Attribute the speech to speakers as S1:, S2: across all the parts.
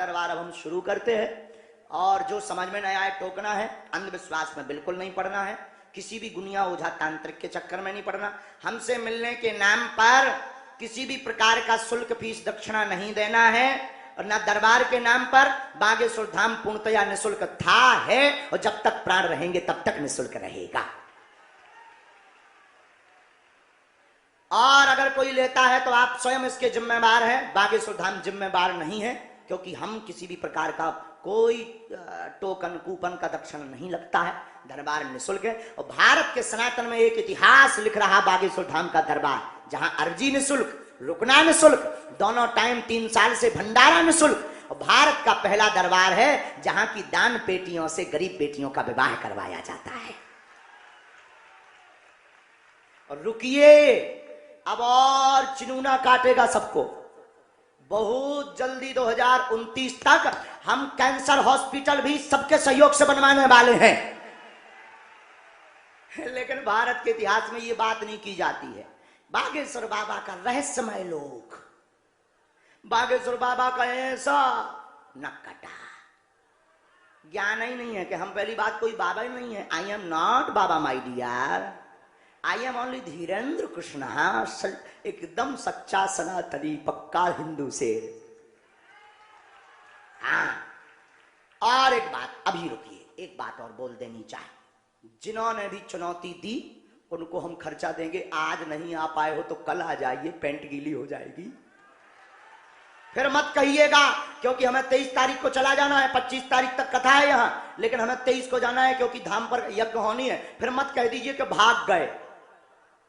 S1: दरबार अब हम शुरू करते हैं। और जो समझ में नहीं आए टोकना है, अंधविश्वास में बिल्कुल नहीं पड़ना है, किसी भी गुनिया ओझा तांत्रिक के चक्कर में नहीं पड़ना। हमसे मिलने के नाम पर किसी भी प्रकार का शुल्क फीस दक्षिणा नहीं देना है, और ना दरबार के नाम पर। बागेश्वर धाम पूर्णतया निःशुल्क था, है, और जब तक प्राण रहेंगे तब तक निःशुल्क रहेगा। और अगर कोई लेता है तो आप स्वयं इसके जिम्मेवार हैं, बागेश्वर धाम जिम्मेवार नहीं है, क्योंकि हम किसी भी प्रकार का कोई टोकन कूपन का दक्षिणा नहीं लगता है। दरबार निःशुल्क है। और भारत के सनातन में एक इतिहास लिख रहा बागेश्वर धाम का दरबार, जहां अर्जी निःशुल्क, रुकना निःशुल्क, दोनों टाइम 3 साल से भंडारा निःशुल्क, और भारत का पहला दरबार है जहां की दान पेटियों से गरीब बेटियों का विवाह करवाया जाता है। और रुकिए, अब और चिनूना काटेगा सबको। बहुत जल्दी 2029 तक हम कैंसर हॉस्पिटल भी सबके सहयोग से बनवाने वाले हैं। लेकिन भारत के इतिहास में ये बात नहीं की जाती है। बागेश्वर बाबा का रहस्यमय लोक, बागेश्वर बाबा का ऐसा नक्कटा ज्ञान ही नहीं है कि हम, पहली बात कोई बाबा ही नहीं है। I am not Baba my dear, I am only Dhirendra Krishna, एकदम सच्चा सनातनी पक्का हिंदू से। हाँ, और एक बात, अभी रुकिए, एक बात और बोल देनी चाहिए। जिन्होंने भी चुनौती दी उनको हम खर्चा देंगे। आज नहीं आ पाए हो तो कल आ जाइए, पेंट गीली हो जाएगी। फिर मत कहिएगा, क्योंकि हमें 23 तारीख को चला जाना है, 25 तारीख तक कथा है यहां, लेकिन हमें 23 को जाना है क्योंकि धाम पर यज्ञ होनी है। फिर मत कह दीजिए कि भाग गए,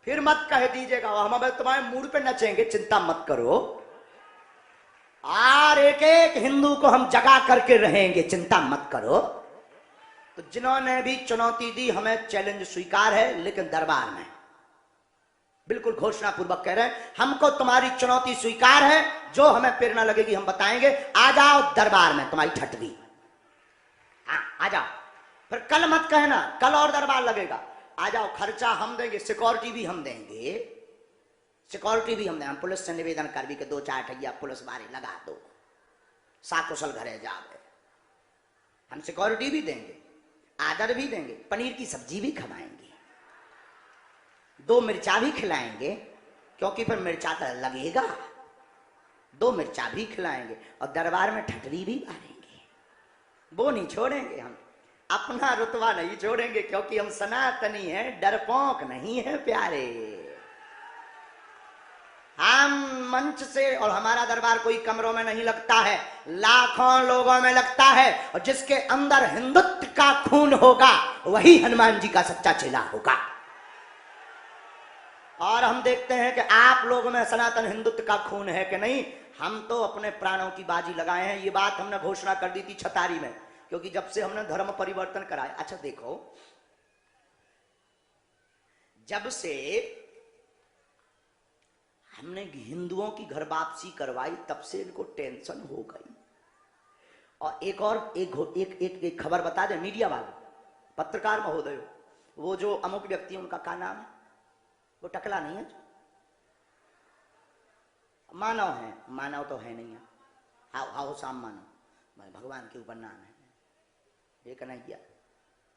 S1: फिर मत कह दीजिएगा हम अब तुम्हारे मूड पे नचेंगे, चिंता मत करो। और एक एक हिंदू को हम जगा करके रहेंगे, चिंता मत करो। तो जिन्होंने भी चुनौती दी, हमें चैलेंज स्वीकार है, लेकिन दरबार में बिल्कुल घोषणा पूर्वक कह रहे हैं, हमको तुम्हारी चुनौती स्वीकार है, जो हमें प्रेरणा लगेगी हम बताएंगे। आ जाओ दरबार में, तुम्हारी ठटवी, आ जाओ। फिर कल मत कहना कल और दरबार लगेगा, आ जाओ, खर्चा हम देंगे, सिक्योरिटी भी हम देंगे, सिक्योरिटी भी हम देंगे। हम पुलिस से निवेदन कर भी के 2-4 ठगिया पुलिस वाले लगा दो, साकुशल घरे जावे। हम सिक्योरिटी भी देंगे, आदर भी देंगे, पनीर की सब्जी भी खवाएंगे, 2 मिर्चा भी खिलाएंगे, क्योंकि फिर मिर्चा तो लगेगा, 2 मिर्चा भी खिलाएंगे, और दरबार में ठटरी भी मारेंगे। वो नहीं छोड़ेंगे, हम अपना रुतबा नहीं छोड़ेंगे, क्योंकि हम सनातनी हैं, डरपोक नहीं है प्यारे। हम मंच से, और हमारा दरबार कोई कमरों में नहीं लगता है, लाखों लोगों में लगता है, और जिसके अंदर हिंदुत्व का खून होगा वही हनुमान जी का सच्चा चेला होगा। और हम देखते हैं कि आप लोगों में सनातन हिंदुत्व का खून है कि नहीं। हम तो अपने प्राणों की बाजी लगाए हैं। ये बात हमने घोषणा कर दी थी छतारी में, क्योंकि जब से हमने धर्म परिवर्तन कराया। अच्छा देखो, जब से हमने हिंदुओं की घर वापसी करवाई, तब से इनको टेंशन हो गई। और एक खबर बता दे मीडिया वाले, पत्रकार महोदय, वो जो अमुक व्यक्ति उनका क्या नाम है, वो टकला नहीं है, मानव है, मानव तो है नहीं है, हाउ शाम मानव, भगवान के ऊपर नाम है, ये कन्हैया,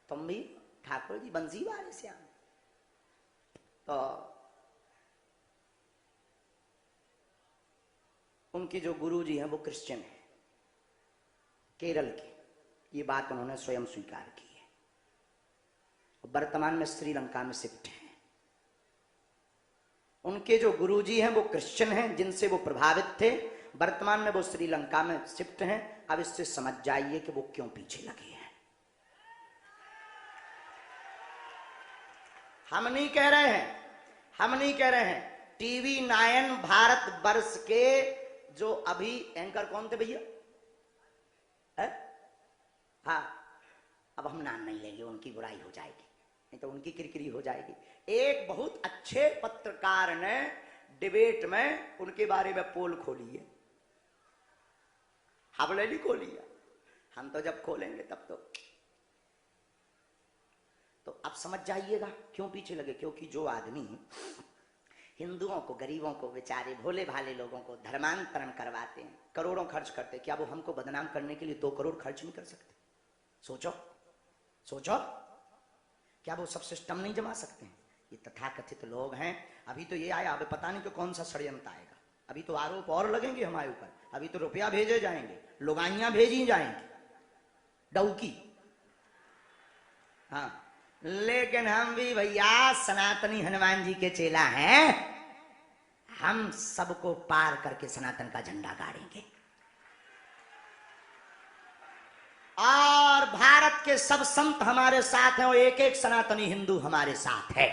S1: तुम भी ठाकुर जी बंसी वाले श्याम। तो उनकी जो गुरु जी हैं वो क्रिश्चियन है, केरल के, ये बात उन्होंने स्वयं स्वीकार की है। वर्तमान में श्रीलंका में शिफ्ट हैं। उनके जो गुरुजी हैं वो क्रिश्चियन हैं, जिनसे वो प्रभावित थे। वर्तमान में वो श्रीलंका में शिफ्ट हैं। अब इससे समझ जाइए कि वो क्यों पीछे लगे हैं। हम नहीं कह रहे हैं, हम नहीं कह रहे हैं। टीवी 9 भारत वर्ष के जो अभी एंकर कौन थे भैया, हाँ, अब हम नाम नहीं लेंगे, उनकी बुराई हो जाएगी, नहीं तो उनकी किरकिरी हो जाएगी। एक बहुत अच्छे पत्रकार ने डिबेट में उनके बारे में पोल खोली है, हमने नहीं खोली है, हम तो जब खोलेंगे तब तो अब समझ जाइएगा क्यों पीछे लगे। क्योंकि जो आदमी हिंदुओं को, गरीबों को, बेचारे भोले भाले लोगों को धर्मांतरण करवाते हैं, करोड़ों खर्च करते हैं। क्या वो हमको बदनाम करने के लिए 2 करोड़ खर्च नहीं कर सकते? सोचो सोचो, क्या वो सब सिस्टम नहीं जमा सकते हैं? ये तथाकथित लोग हैं। अभी तो ये आया, अब पता नहीं तो कौन सा षड्यंत्र आएगा। अभी तो आरोप और लगेंगे हमारे ऊपर, अभी तो रुपया भेजे जाएंगे, लुगाइयां भेजी जाएंगी, डौकी। हाँ, लेकिन हम भी भैया सनातनी हनुमान जी के चेला हैं। हम सबको पार करके सनातन का झंडा गाड़ेंगे और भारत के सब संत हमारे साथ हैं और एक एक सनातनी हिंदू हमारे साथ है।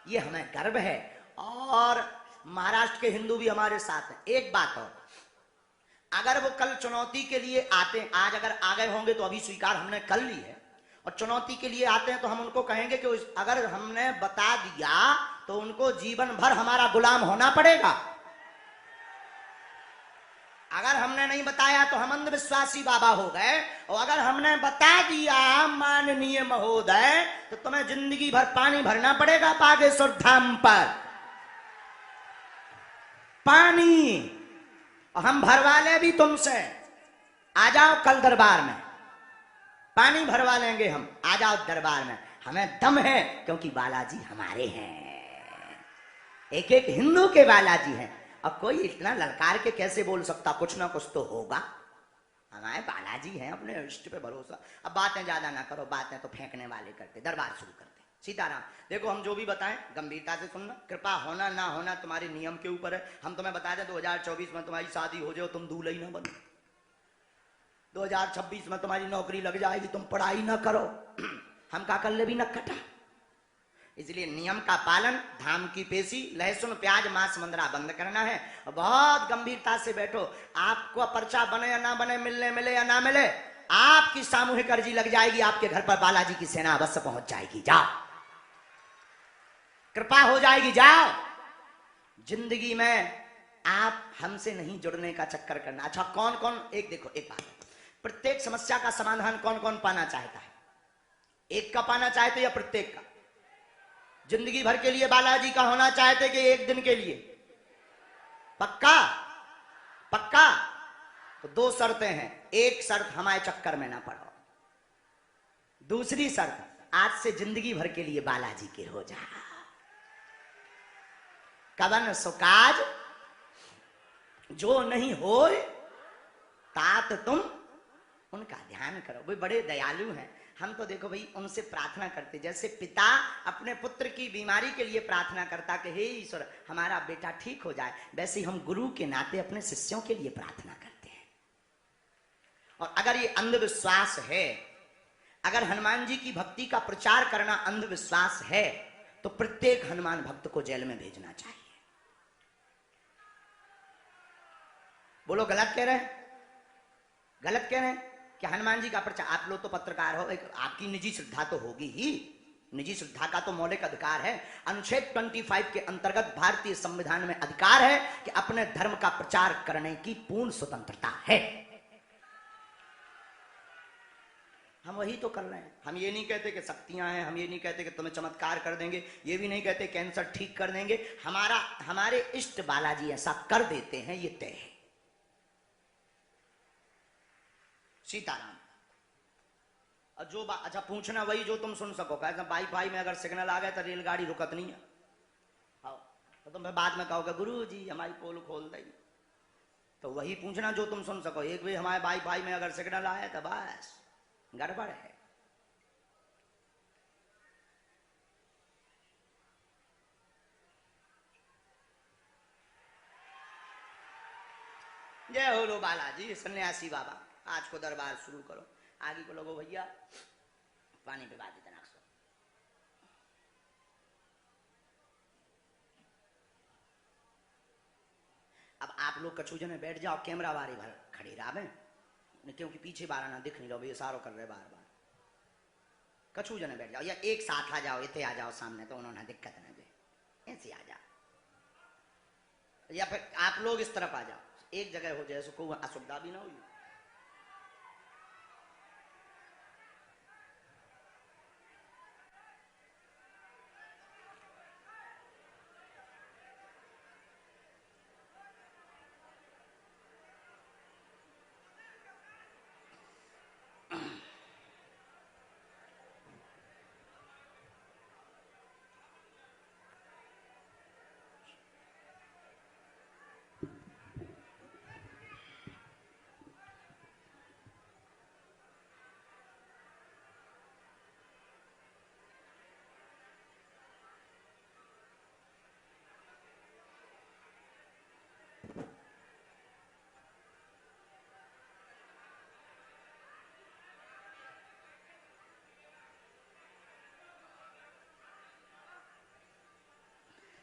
S1: ये हमें गर्व है। और महाराष्ट्र के हिंदू भी हमारे साथ हैं। एक बात और, अगर वो कल चुनौती के लिए आते हैं, आज अगर आ गए होंगे तो अभी स्वीकार हमने कर ली है, और चुनौती के लिए आते हैं तो हम उनको कहेंगे कि अगर हमने बता दिया तो उनको जीवन भर हमारा गुलाम होना पड़ेगा। अगर हमने नहीं बताया तो हम अंधविश्वासी बाबा हो गए, और अगर हमने बता दिया माननीय महोदय तो तुम्हें जिंदगी भर पानी भरना पड़ेगा बागेश्वर धाम पर, पानी। और हम भरवा ले भी तुमसे, आ जाओ कल दरबार में, पानी भरवा लेंगे हम, आ जाओ दरबार में। हमें दम है क्योंकि बालाजी हमारे हैं, एक एक हिंदू के बालाजी हैं। अब कोई इतना ललकार के कैसे बोल सकता, कुछ ना कुछ तो होगा। हमारे बालाजी हैं, अपने इष्ट पे भरोसा। अब बातें ज्यादा ना करो, बातें तो फेंकने वाले करते, दरबार शुरू करते। सीताराम। देखो हम जो भी बताएं गंभीरता से सुनना, कृपा होना ना होना तुम्हारे नियम के ऊपर है। हम तुम्हें बता दें 2024 में तुम्हारी शादी हो जाए, तुम दूल्हा ही ना बनो। 2026 में तुम्हारी नौकरी लग जाएगी, तुम पढ़ाई ना करो, हम का कर ले भी न कटा। इसलिए नियम का पालन, धाम की पेशी, लहसुन प्याज मांस मंदरा बंद करना है। बहुत गंभीरता से बैठो। आपको पर्चा बने या ना बने, मिलने मिले या ना मिले, आपकी सामूहिक अर्जी लग जाएगी, आपके घर पर बालाजी की सेना अवश्य पहुंच जाएगी। जाओ, कृपा हो जाएगी, जाओ। जिंदगी में आप हमसे नहीं जुड़ने का चक्कर करना। अच्छा, कौन कौन, एक देखो एक बात, प्रत्येक समस्या का समाधान कौन कौन पाना चाहता है? एक का पाना चाहते या प्रत्येक का? जिंदगी भर के लिए बालाजी का होना चाहते कि एक दिन के लिए? पक्का? पक्का? तो 2 शर्तें हैं। एक शर्त, हमारे चक्कर में ना पड़ो। दूसरी शर्त, आज से जिंदगी भर के लिए बालाजी के हो जा। कवन सुकाज जो नहीं हो तात तुम उनका ध्यान करो। वे बड़े दयालु हैं। हम तो देखो भाई उनसे प्रार्थना करते, जैसे पिता अपने पुत्र की बीमारी के लिए प्रार्थना करता कि हे ईश्वर हमारा बेटा ठीक हो जाए, वैसे ही हम गुरु के नाते अपने शिष्यों के लिए प्रार्थना करते हैं। और अगर ये अंधविश्वास है, अगर हनुमान जी की भक्ति का प्रचार करना अंधविश्वास है, तो प्रत्येक हनुमान भक्त को जेल में भेजना चाहिए। बोलो, गलत कह रहे हैं? गलत कह रहे हैं कि हनुमान जी का प्रचार? आप लोग तो पत्रकार हो, एक आपकी निजी श्रद्धा तो होगी ही। निजी श्रद्धा का तो मौलिक अधिकार है। अनुच्छेद 25 के अंतर्गत भारतीय संविधान में अधिकार है कि अपने धर्म का प्रचार करने की पूर्ण स्वतंत्रता है। हम वही तो कर रहे हैं। हम ये नहीं कहते कि शक्तियां हैं, हम ये नहीं कहते कि तुम्हें चमत्कार कर देंगे, ये भी नहीं कहते कैंसर ठीक कर देंगे। हमारे इष्ट बालाजी ऐसा कर देते हैं, ये तय है। सीताराम। और जो अच्छा पूछना वही जो तुम सुन सको। कहते वाईफाई में अगर सिग्नल आ गया तो रेलगाड़ी रुकत नहीं है। हाँ, तो तुम बाद में कहोगे गुरु जी हमारी पोल खोल दे। तो वही पूछना जो तुम सुन सको। एक भी हमारे वाईफाई में अगर सिग्नल आया तो बस गड़बड़ है। जय हो लो बालाजी, सन्यासी बाबा। आज को दरबार शुरू करो। आगे को लोगो भैया पानी पे बात इतना। अब आप लोग कछु जने बैठ जाओ, कैमरा बारी भर खड़ी रहा, क्योंकि पीछे बार ना दिख नहीं लो, ये सारो कर रहे बार बार। कछु जने बैठ जाओ या एक साथ आ जाओ, इतने आ जाओ सामने तो उन्होंने दिक्कत नहीं दे, ऐसे आ जाओ। या फिर आप लोग इस तरफ आ जाओ, एक जगह हो जाए, कोई असुविधा भी ना हुई।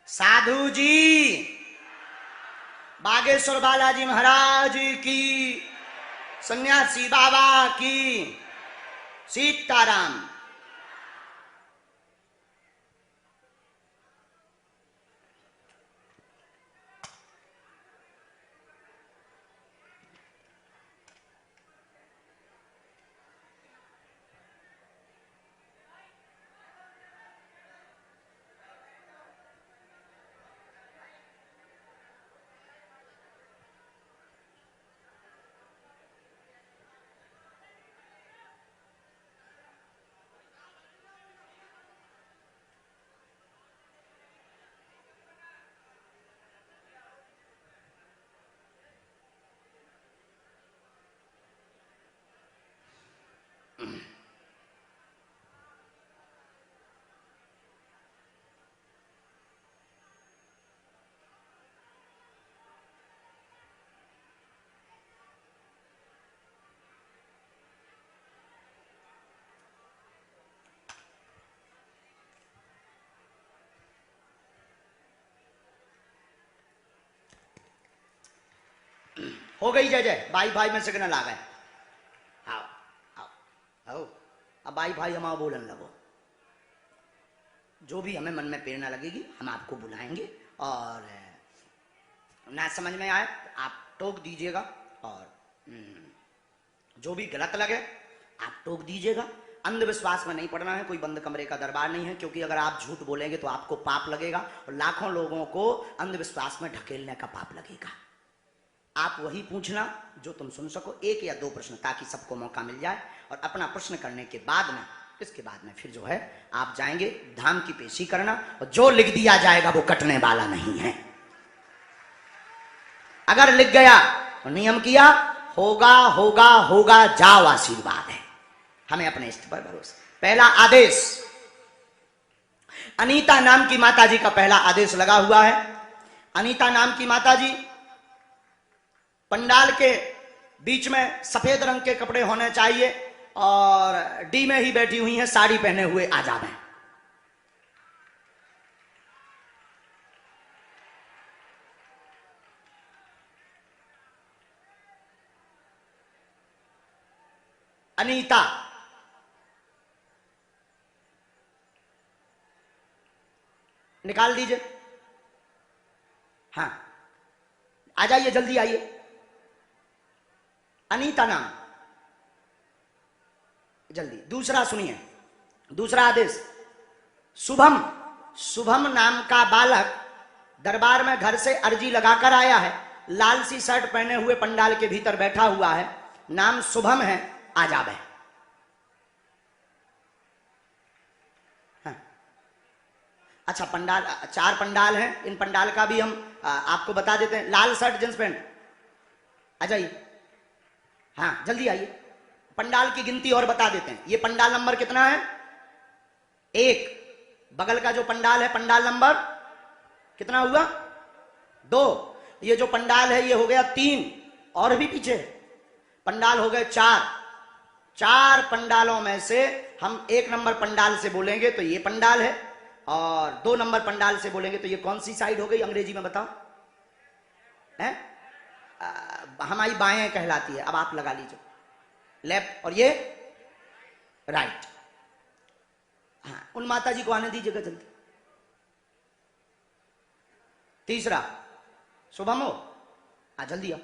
S1: साधु जी, बागेश्वर बालाजी महाराज की, सन्यासी बाबा की, सीताराम। हो गई जय जय, भाई भाई में सिग्नल आ गए। आओ आओ आओ, अब भाई भाई हम आओ बोलन लगो। जो भी हमें मन में प्रेरणा लगेगी हम आपको बुलाएंगे, और ना समझ में आए तो आप टोक दीजिएगा, और जो भी गलत लगे आप टोक दीजिएगा। अंधविश्वास में नहीं पड़ना है, कोई बंद कमरे का दरबार नहीं है, क्योंकि अगर आप झूठ बोलेंगे तो आपको पाप लगेगा, और लाखों लोगों को अंधविश्वास में ढकेलने का पाप लगेगा। आप वही पूछना जो तुम सुन सको, एक या दो प्रश्न, ताकि सबको मौका मिल जाए। और अपना प्रश्न करने के बाद में, इसके बाद में फिर जो है आप जाएंगे धाम की पेशी करना, और जो लिख दिया जाएगा वो कटने वाला नहीं है। अगर लिख गया तो नियम किया, होगा होगा होगा, जाओ आशीर्वाद है। हमें अपने इष्ट पर भरोसा। पहला आदेश, अनीता नाम की माताजी का पहला आदेश लगा हुआ है। अनीता नाम की माताजी पंडाल के बीच में सफेद रंग के कपड़े होने चाहिए, और डी में ही बैठी हुई हैं, साड़ी पहने हुए आ जाए। अनीता, निकाल दीजिए। हाँ, आ जाइए, जल्दी आइए। अनीता नाम, जल्दी। दूसरा सुनिए, दूसरा आदेश, शुभम, शुभम नाम का बालक दरबार में घर से अर्जी लगाकर आया है, लाल सी शर्ट पहने हुए पंडाल के भीतर बैठा हुआ है, नाम शुभम है, आ जावे। हाँ। अच्छा, पंडाल, 4 पंडाल हैं, इन पंडाल का भी हम आपको बता देते हैं। लाल शर्ट जींस पैंट, आ जाइए। हाँ, जल्दी आइए। पंडाल की गिनती और बता देते हैं। ये पंडाल नंबर कितना है? 1। बगल का जो पंडाल है, पंडाल नंबर कितना हुआ? 2। ये जो पंडाल है ये हो गया 3, और भी पीछे पंडाल हो गए 4। 4 पंडालों में से हम 1 नंबर पंडाल से बोलेंगे तो ये पंडाल है, और 2 नंबर पंडाल से बोलेंगे तो ये कौन सी साइड हो गई? अंग्रेजी में बताओ। है हमारी बाएं कहलाती है। अब आप लगा लीजिए, लेफ्ट, और ये राइट। हाँ, उन माता जी को आने दीजिएगा जल्दी। तीसरा, शुभम हो, हाँ जल्दी आओ।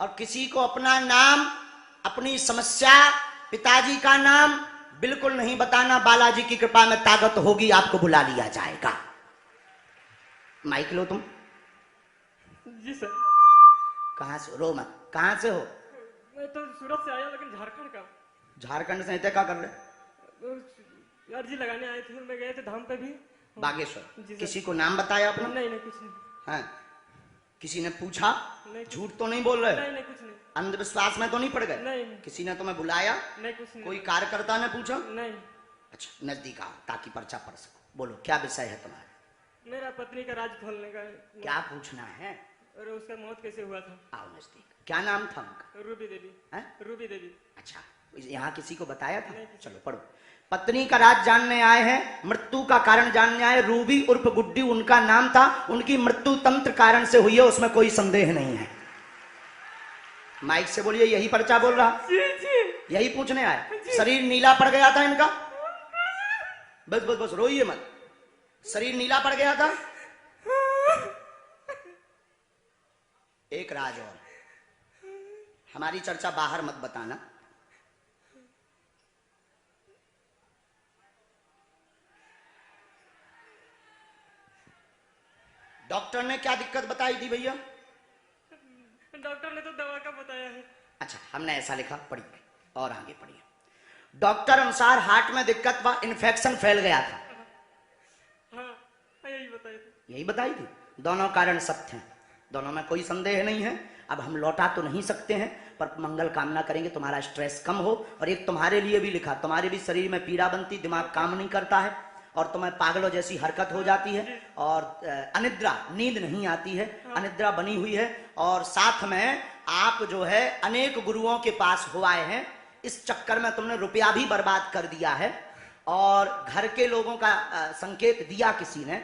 S1: और किसी को अपना नाम, अपनी समस्या, पिताजी का नाम बिल्कुल नहीं बताना। बालाजी की कृपा में ताकत होगी, आपको बुला लिया जाएगा। माइक लो तुम।
S2: जी सर।
S1: कहाँ से? रो मत। कहाँ से हो?
S2: मैं तो सूरत से आया, लेकिन झारखंड का।
S1: झारखंड से? क्या कर रहे?
S2: अर्जी लगाने आए थे, मैं गए थे धाम पे भी।
S1: बागेश्वर। किसी को नाम बताया अपना?
S2: नहीं नहीं, कुछ नहीं।
S1: हाँ, किसी ने पूछा?
S2: नहीं।
S1: झूठ तो नहीं बोल रहे?
S2: नहीं नहीं, कुछ नहीं।
S1: अंधविश्वास में तो नहीं पड़ गए?
S2: नहीं।
S1: किसी ने तुम्हें बुलाया?
S2: नहीं, कुछ नहीं।
S1: कोई कार्यकर्ता ने पूछा?
S2: नहीं।
S1: अच्छा नजदीक आओ ताकि पर्चा पढ़ सको। बोलो क्या विषय है तुम्हारा?
S2: मेरा पत्नी का राज खोलने का है।
S1: क्या पूछना है?
S2: और उसका मौत कैसे हुआ था?
S1: आओ नजदीक। क्या नाम था उनका?
S2: रूबी देवी।
S1: है?
S2: रूबी देवी।
S1: अच्छा यहाँ किसी को बताया था?
S2: नहीं।
S1: चलो पढ़ो। पत्नी का राज जानने आए हैं, मृत्यु का कारण जानने आए। रूबी उर्फ गुड्डी उनका नाम था। उनकी मृत्यु तंत्र कारण से हुई है, उसमें कोई संदेह नहीं है। माइक से बोलिए, यही पर्चा बोल रहा?
S2: जी जी।
S1: यही पूछने आए। शरीर नीला पड़ गया था इनका? बस बस बस रोइए मत। शरीर नीला पड़ गया था। एक राज और, हमारी चर्चा बाहर मत बताना। डॉक्टर ने क्या दिक्कत बताई थी भैया?
S2: डॉक्टर ने तो दवा का बताया है।
S1: अच्छा हमने ऐसा लिखा, पढ़िए और आगे पढ़िए। डॉक्टर अनुसार हार्ट में दिक्कत व इन्फेक्शन फैल गया था।
S2: हाँ यही बताया था।
S1: यही बताई थी। दोनों कारण सत्य हैं, दोनों में कोई संदेह नहीं है। अब हम लौटा तो नहीं सकते हैं, पर मंगल कामना करेंगे तुम्हारा स्ट्रेस कम हो। और एक तुम्हारे लिए भी लिखा, तुम्हारे भी शरीर में पीड़ा बनती, दिमाग काम नहीं करता है और तुम्हें पागलों जैसी हरकत हो जाती है और अनिद्रा, नींद नहीं आती है, अनिद्रा बनी हुई है। और साथ में आप जो है अनेक गुरुओं के पास हो आए हैं, इस चक्कर में तुमने रुपया भी बर्बाद कर दिया है और घर के लोगों का संकेत दिया किसी ने।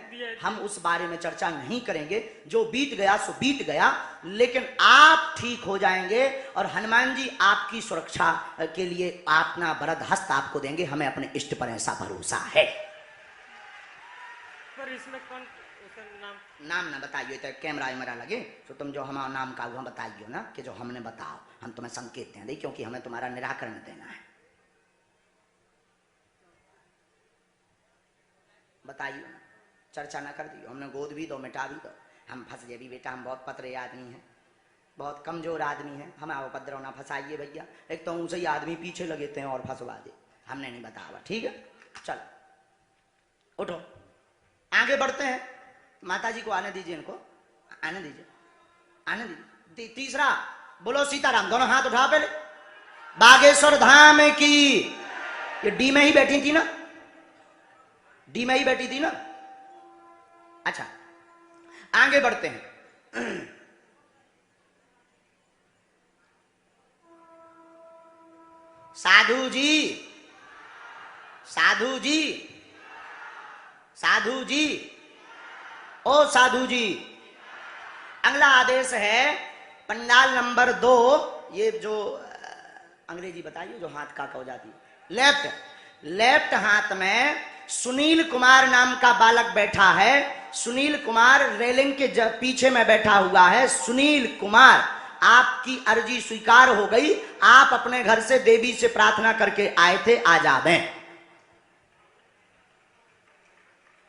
S1: हम उस बारे में चर्चा नहीं करेंगे, जो बीत गया सो बीत गया, लेकिन आप ठीक हो जाएंगे और हनुमान जी आपकी सुरक्षा के लिए अपना वरद हस्त आपको देंगे। हमें अपने इष्ट पर ऐसा भरोसा है।
S2: पर इसमें कौन उसका
S1: नाम ना बताइए, तो कैमरा वैमरा लगे तो तुम जो हमारा नाम का हुआ बताइए ना कि जो हमने बताओ, हम तुम्हें संकेत दें, क्योंकि हमें तुम्हारा निराकरण देना है। बताइए ना, चर्चा ना कर दियो। हमने गोद भी दो, मिटा भी दो। हम फंस जाए भी बेटा, हम बहुत पतरे आदमी हैं, बहुत कमजोर आदमी हैं, हमें उपद्रव ना फंसाइए भैया। एक तो उनसे ही आदमी पीछे लगेते हैं और फंसवा दे, हमने नहीं बताया। ठीक है चलो उठो, आगे बढ़ते हैं। माता जी को आने दीजिए, इनको आने दीजिए, आने दीजिए। तीसरा बोलो सीताराम, दोनों हाथ उठा पहले। बागेश्वर धाम की, ये डी में ही बैठी थी ना? डी में ही बैठी थी ना? अच्छा आगे बढ़ते हैं। साधु जी, साधु जी, साधु जी, ओ साधु जी, अगला आदेश है पंडाल नंबर 2। ये जो अंग्रेजी बताइए, जो हाथ का हो जाती है, लेफ्ट हाथ में सुनील कुमार नाम का बालक बैठा है। सुनील कुमार रेलिंग के पीछे में बैठा हुआ है। सुनील कुमार, आपकी अर्जी स्वीकार हो गई। आप अपने घर से देवी से प्रार्थना करके आए थे, आ जावें।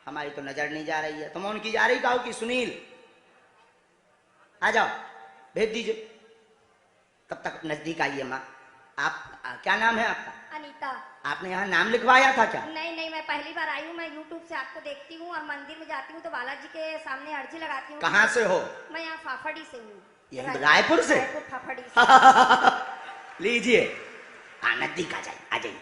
S1: हमारी तो नजर नहीं जा रही है, तुम उनकी जा रही कहो कि सुनील आ जाओ, भेज दीजिए। तब तक नजदीक आइए माँ। आप क्या नाम है आपका?
S3: अनीता।
S1: आपने यहाँ नाम लिखवाया था क्या?
S3: नहीं, मैं पहली बार आई हूँ। मैं यूट्यूब से आपको देखती हूँ और मंदिर में जाती हूँ तो बालाजी के सामने अर्जी लगाती हूँ।
S1: कहाँ से हो?
S3: मैं यहाँ फाफड़ी से हूँ।
S1: यही रायपुर से?
S3: रायपुर फाफड़ी से।
S1: लीजिए, नजदीक आ जाइए, आ जाइए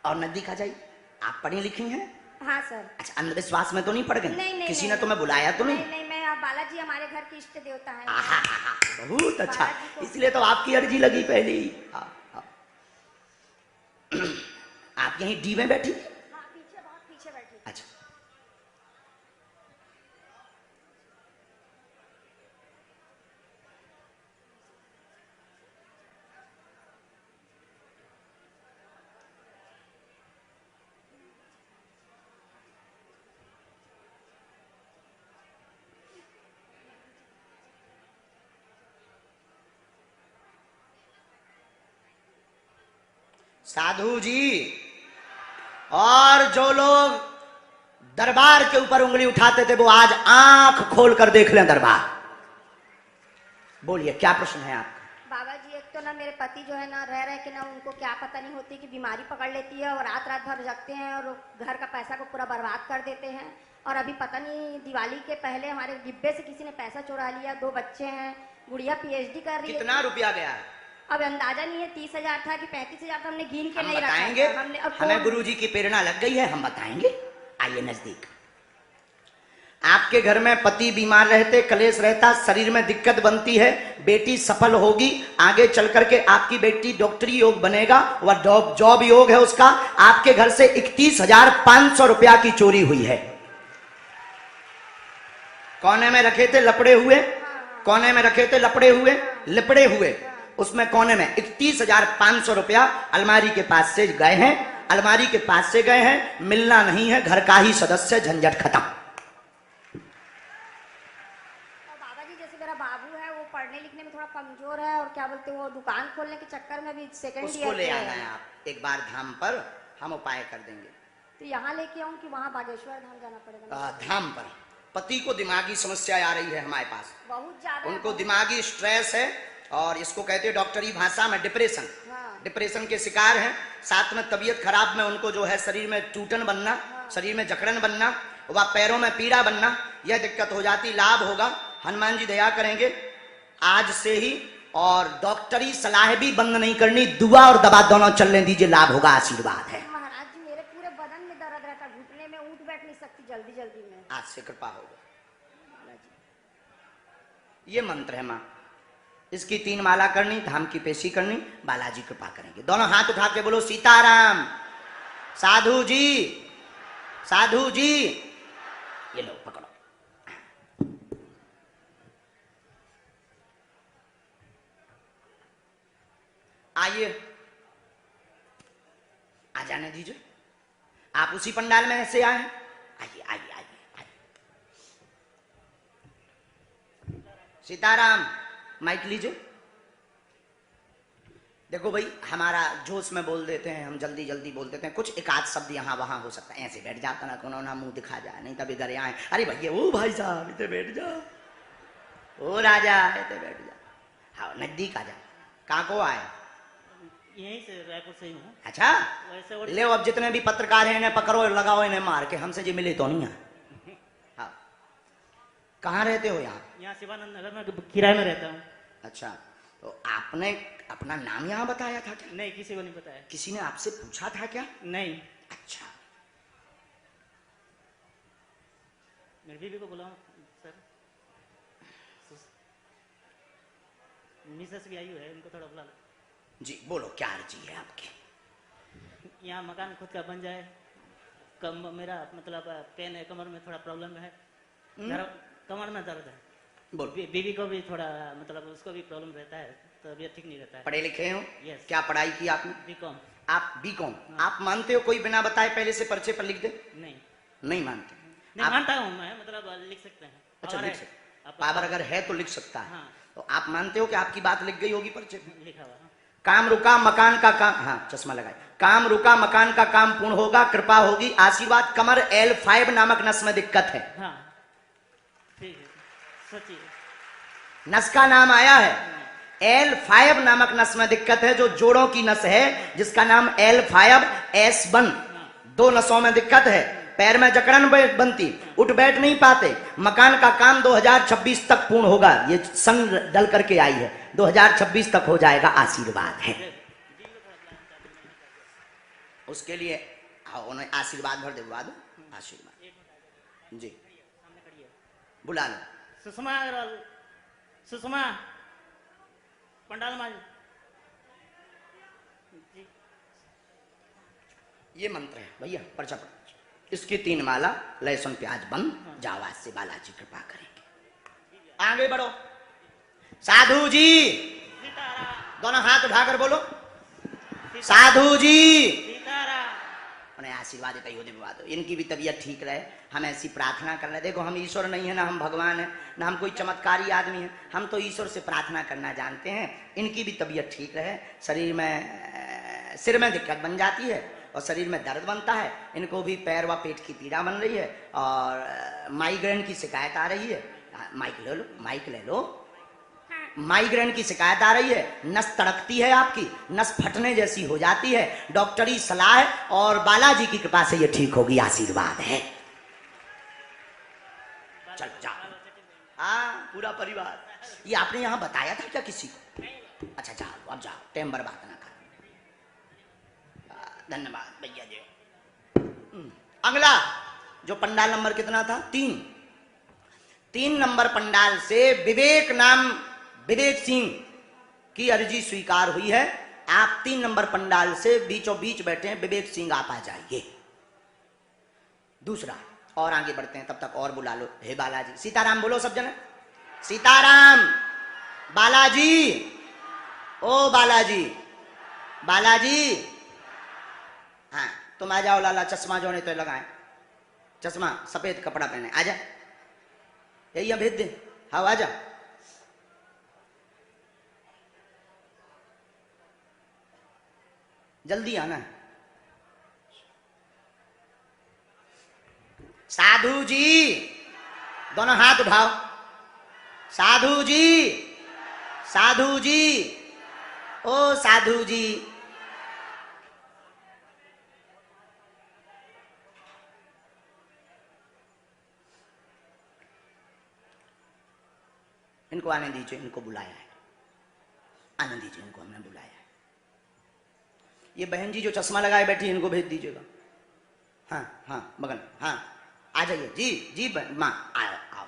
S1: और नजदीक आ जाइए। आप पढ़ी लिखी हैं?
S3: हाँ सर।
S1: अच्छा, अंधविश्वास में तो नहीं पड़ गई?
S3: नहीं,
S1: किसी ने तुम्हें बुलाया तो नहीं?
S3: नहीं, मैं बालाजी हमारे घर के इष्ट देवता है।
S1: बहुत अच्छा, इसलिए तो आपकी अर्जी लगी पहले ही। आप यहीं डी में बैठी?
S3: हाँ, पीछे, बहुत पीछे बैठी।
S1: अच्छा, साधु जी और जो लोग दरबार के ऊपर उंगली उठाते थे, वो आज आंख खोल कर देख लें दरबार। बोलिए क्या प्रश्न है आपका?
S3: बाबा जी, एक तो ना मेरे पति जो है ना रह रहे कि ना उनको क्या पता नहीं होती कि बीमारी पकड़ लेती है और रात रात भर जगते हैं और घर का पैसा को पूरा बर्बाद कर देते हैं। और अभी पता नहीं दिवाली के पहले हमारे डिब्बे से किसी ने पैसा चुरा लिया। 2 बच्चे हैं, गुड़िया PhD कर रही है।
S1: कितना रुपया गया है?
S3: अब अंदाजा नहीं है 30,000 था कि 35,000 था, हमने गिन के
S1: हम
S3: नहीं
S1: बताएंगे,
S3: रखा था हमने। अब
S1: हमें
S3: कौन-
S1: गुरुजी की प्रेरणा लग गई है, हम बताएंगे। आइए नजदीक। आपके घर में पति बीमार रहते, कलेश रहता, शरीर में दिक्कत बनती है, बेटी सफल होगी, आगे चल करके आपकी बेटी डॉक्टरी योग बनेगा, वह जॉब योग है उसका। आपके घर से 31,500 रुपया की चोरी हुई है, कोने में रखे थे लपड़े हुए, कोने में रखे थे लपड़े हुए, लिपड़े हुए, उसमें कोने में 31,500 रुपया अलमारी के पास से गए हैं, अलमारी के पास से गए हैं, मिलना नहीं है, घर का ही सदस्य, झंझट खत्म।
S3: और बाबा जी जैसे मेरा बाबू है वो पढ़ने लिखने में थोड़ा कमजोर है, और क्या बोलते हैं वो दुकान खोलने के चक्कर में भी सेकंड
S1: उसको
S3: ईयर
S1: ले
S3: पे
S1: आना
S3: है।
S1: है आप एक बार धाम पर, हम उपाय कर देंगे।
S3: तो यहाँ लेके आऊँ कि वहाँ बागेश्वर धाम जाना पड़ेगा?
S1: धाम पर पति को दिमागी समस्या आ रही है हमारे पास,
S3: बहुत ज्यादा
S1: उनको दिमागी स्ट्रेस है, और इसको कहते हैं डॉक्टरी भाषा में डिप्रेशन।
S3: हाँ।
S1: डिप्रेशन के शिकार हैं, साथ में तबीयत खराब में उनको जो है शरीर में टूटन बनना, शरीर में जकड़न बनना, व पैरों में पीड़ा बनना, यह दिक्कत हो जाती। लाभ होगा, हनुमान जी दया करेंगे आज से ही, और डॉक्टरी सलाह भी बंद नहीं करनी, दुआ और दवा दोनों चलने दीजिए, लाभ होगा, आशीर्वाद है।
S3: महाराज जी मेरे पूरे बदन में दर्द रहता, घुटने में उठ बैठ नहीं सकती जल्दी जल्दी में।
S1: आज से कृपा होगा। ये मंत्र है माँ, इसकी 3 माला करनी, धाम की पेशी करनी, बालाजी कृपा करेंगे। दोनों हाथ उठा के बोलो सीताराम। साधु जी, साधु जी, ये लो पकड़ो। आइए, आ जाने दीजिए, आप उसी पंडाल में ऐसे आए हैं। आइए आइए आइए आइए। सीताराम, माइक लीजिए। देखो भाई, हमारा जोश में बोल देते हैं, हम जल्दी जल्दी बोल देते हैं, कुछ एक आध शब्द यहाँ वहां हो सकता है, ऐसे बैठ जाता ना, कोनो ना मुंह दिखा जाए, नहीं तभी इधर आए, अरे भैया ओ भाई साहब इधर बैठ जाओ, ओ राजा इधर बैठ जाओ, हाँ नजदीक आ जाओ। कहाँ को आए?
S2: यहीं से, रायपुर से ही हूँ।
S1: अच्छा,
S2: वैसे और
S1: ले अब जितने भी पत्रकार हैं इन्हें पकड़ो, लगाओ इन्हें मार के, हमसे जी मिले तो नहीं है। हाँ, कहाँ रहते हो यहाँ?
S2: यहाँ शिवानंद नगर में किराए में रहता हूँ।
S1: अच्छा, तो आपने अपना नाम यहाँ बताया था क्या?
S2: नहीं, किसी को नहीं बताया।
S1: किसी ने आपसे पूछा था क्या?
S2: नहीं,
S1: अच्छा,
S2: मेरी बीवी को बुलाओ सर, मिसेस भी आई हुई है, उनको थोड़ा बुला लो।
S1: जी बोलो, क्या अर्जी है आपकी?
S2: यहाँ मकान खुद का बन जाए, मेरा मतलब पेन है, कमर में थोड़ा प्रॉब्लम है, कमर में दर्द है,
S1: बोलो।
S2: बीवी को भी थोड़ा मतलब उसको भी प्रॉब्लम रहता है, तो अभी ठीक नहीं रहता है।
S1: पढ़े लिखे हो?
S2: Yes.
S1: क्या पढ़ाई की आपने?
S2: बीकॉम।
S1: आप बीकॉम। आप मानते हो कोई बिना बताए पहले से पर्चे पर लिख दे?
S2: नहीं,
S1: नहीं मानते?
S2: नहीं
S1: आप-
S2: मानता हूँ मैं, मतलब लिख सकते हैं।
S1: अच्छा,
S2: और
S1: लिख
S2: है,
S1: सकते,
S2: आप-
S1: पावर अगर है तो लिख सकता है।
S2: हाँ।
S1: तो आप मानते हो कि आपकी बात लिख गई होगी पर्चे पर?
S2: लिखा हुआ। हाँ।
S1: काम रुका मकान का काम, हाँ चश्मा लगाए, काम रुका मकान का काम पूर्ण होगा, कृपा होगी, आशीर्वाद। कमर L5 नामक नस में दिक्कत है,
S2: हाँ, ठीक है, सच्ची है।
S1: नस का नाम आया है, L5 नामक नस में दिक्कत है, जो जोड़ों की नस है जिसका नाम L5S1, 2 नसों में दिक्कत है, पैर में जकड़न बनती, उठ बैठ नहीं पाते, मकान का काम 2026 तक पूर्ण होगा, ये संग डल करके आई है, 2026 तक हो जाएगा, आशीर्वाद है। उसके लिए हाँ, उन्हें आशीर्वाद भर दिलवा दो, आशीर्वाद जी, बुला लो।
S2: सुषमा अग्रवाल, सुषमा पंडाल माज जी।
S1: ये मंत्र है भैया, पर्चा पढ़, इसकी 3 माला, लहसुन प्याज बंद, जाओ आज से बालाजी कृपा करेंगे। आगे बढ़ो। साधु जी, दोनों हाथ उठाकर बोलो साधु जी। उन्हें आशीर्वाद देता ही दिलवा दो, इनकी भी तबीयत ठीक रहे, हम ऐसी प्रार्थना कर रहे। देखो हम ईश्वर नहीं है ना, हम भगवान है ना, हम कोई चमत्कारी आदमी है, हम तो ईश्वर से प्रार्थना करना जानते हैं, इनकी भी तबीयत ठीक रहे। शरीर में सिर में दिक्कत बन जाती है और शरीर में दर्द बनता है, इनको भी पैर व पेट की पीड़ा बन रही है और माइग्रेन की शिकायत आ रही है। माइक ले लो, माइक ले लो। माइग्रेन की शिकायत आ रही है, नस तड़कती है, आपकी नस फटने जैसी हो जाती है, डॉक्टरी सलाह और बालाजी की कृपा से ये ठीक होगी, आशीर्वाद है। चल जाओ। हाँ, पूरा परिवार। ये आपने यहाँ बताया था क्या किसी को? अच्छा जाओ, अब जाओ, टाइम बर्बाद ना कर। धन्यवाद भैया जी। अगला जो पंडाल नंबर कितना था? 3 नंबर पंडाल से विवेक नाम, विवेक सिंह की अर्जी स्वीकार हुई है। आप 3 नंबर पंडाल से बीचों बीच बैठे हैं, विवेक सिंह आप आ जाइए। दूसरा, और आगे बढ़ते हैं, तब तक और बुला लो। हे बालाजी, सीताराम बोलो सब जने, सीताराम। बालाजी, ओ बालाजी, बालाजी, हाँ तुम आ जाओ लाला, चश्मा जो नहीं तो लगाए, चश्मा सफेद कपड़ा पहने, आजा, यही भेज दे। हाँ आजा। जल्दी आना। साधु जी, दोनों हाथ उठाओ। साधु जी, साधु जी, ओ साधु जी। इनको आने दीजिए, इनको बुलाया है, आने दीजिए, इनको हमने बुलाया है। ये बहन जी जो चश्मा लगाए बैठी, इनको भेज दीजिएगा। हाँ हाँ बगल, हाँ आ जाइए जी, जी माँ आओ आओ।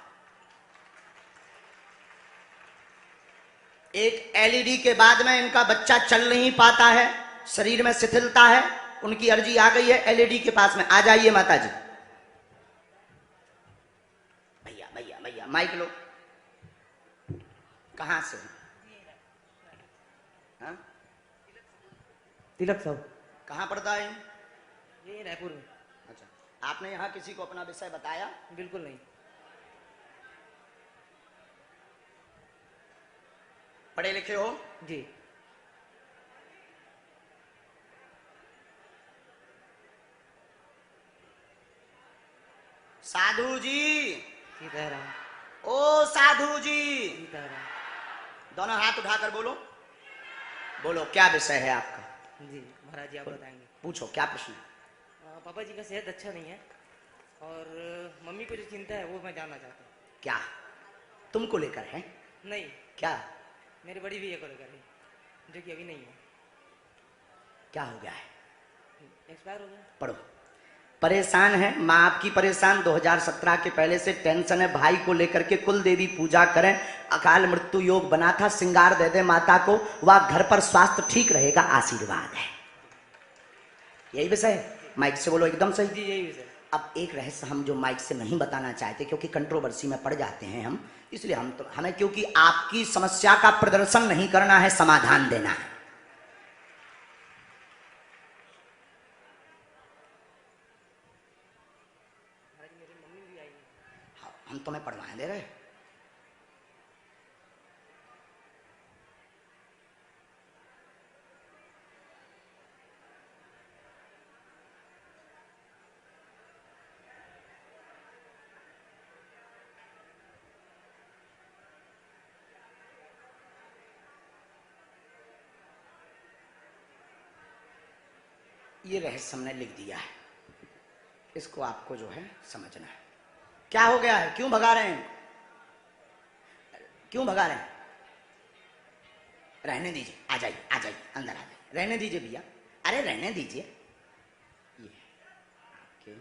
S1: एक एलईडी के बाद में इनका बच्चा चल नहीं पाता है, शरीर में शिथिलता है, उनकी अर्जी आ गई है एलईडी के पास में। आ जाइए माता जी। भैया भैया भैया माइक लो। कहाँ से? हाँ?
S2: तिलक साहब।
S1: कहाँ पड़ता है?
S2: ये रायपुर में।
S1: अच्छा, आपने यहाँ किसी को अपना विषय बताया?
S2: बिल्कुल नहीं।
S1: पढ़े लिखे हो?
S2: जी।
S1: साधु जी,
S2: सीताराम।
S1: ओ साधु जी,
S2: सीताराम।
S1: दोनों हाथ उठाकर बोलो, बोलो क्या विषय है आपका?
S2: जी महाराज जी आप बताएंगे।
S1: पूछो क्या प्रश्न है?
S2: पापा जी का सेहत अच्छा नहीं है और मम्मी को जो चिंता है वो मैं जानना चाहता हूँ।
S1: क्या तुमको लेकर है?
S2: नहीं,
S1: क्या?
S2: मेरी बड़ी भैया को लेकर है, जो कि अभी नहीं है।
S1: क्या हो गया है?
S2: एक्सपायर हो गया।
S1: पढ़ो। परेशान है माँ आपकी, परेशान 2017 के पहले से टेंशन है, भाई को लेकर के कुल देवी पूजा करें, अकाल मृत्यु योग बना था, श्रृंगार दे दे माता को, वह घर पर स्वास्थ्य ठीक रहेगा, आशीर्वाद है। यही विषय है, माइक से बोलो एकदम सही।
S2: जी यही विषय।
S1: अब एक रहस्य हम जो माइक से नहीं बताना चाहते, क्योंकि कंट्रोवर्सी में पड़ जाते हैं हम, इसलिए हमें क्योंकि आपकी समस्या का प्रदर्शन नहीं करना है, समाधान देना है। हम तुम्हें पढ़वाएं दे रहे। ये रहस्य हमने लिख दिया है, इसको आपको जो है समझना है। क्या हो गया है? क्यों भगा रहे हैं? क्यों भगा रहे हैं? रहने दीजिए, आ जाइए, आ जाइए, अंदर आ जाइए, रहने दीजिए भैया, अरे रहने दीजिए। ये आपके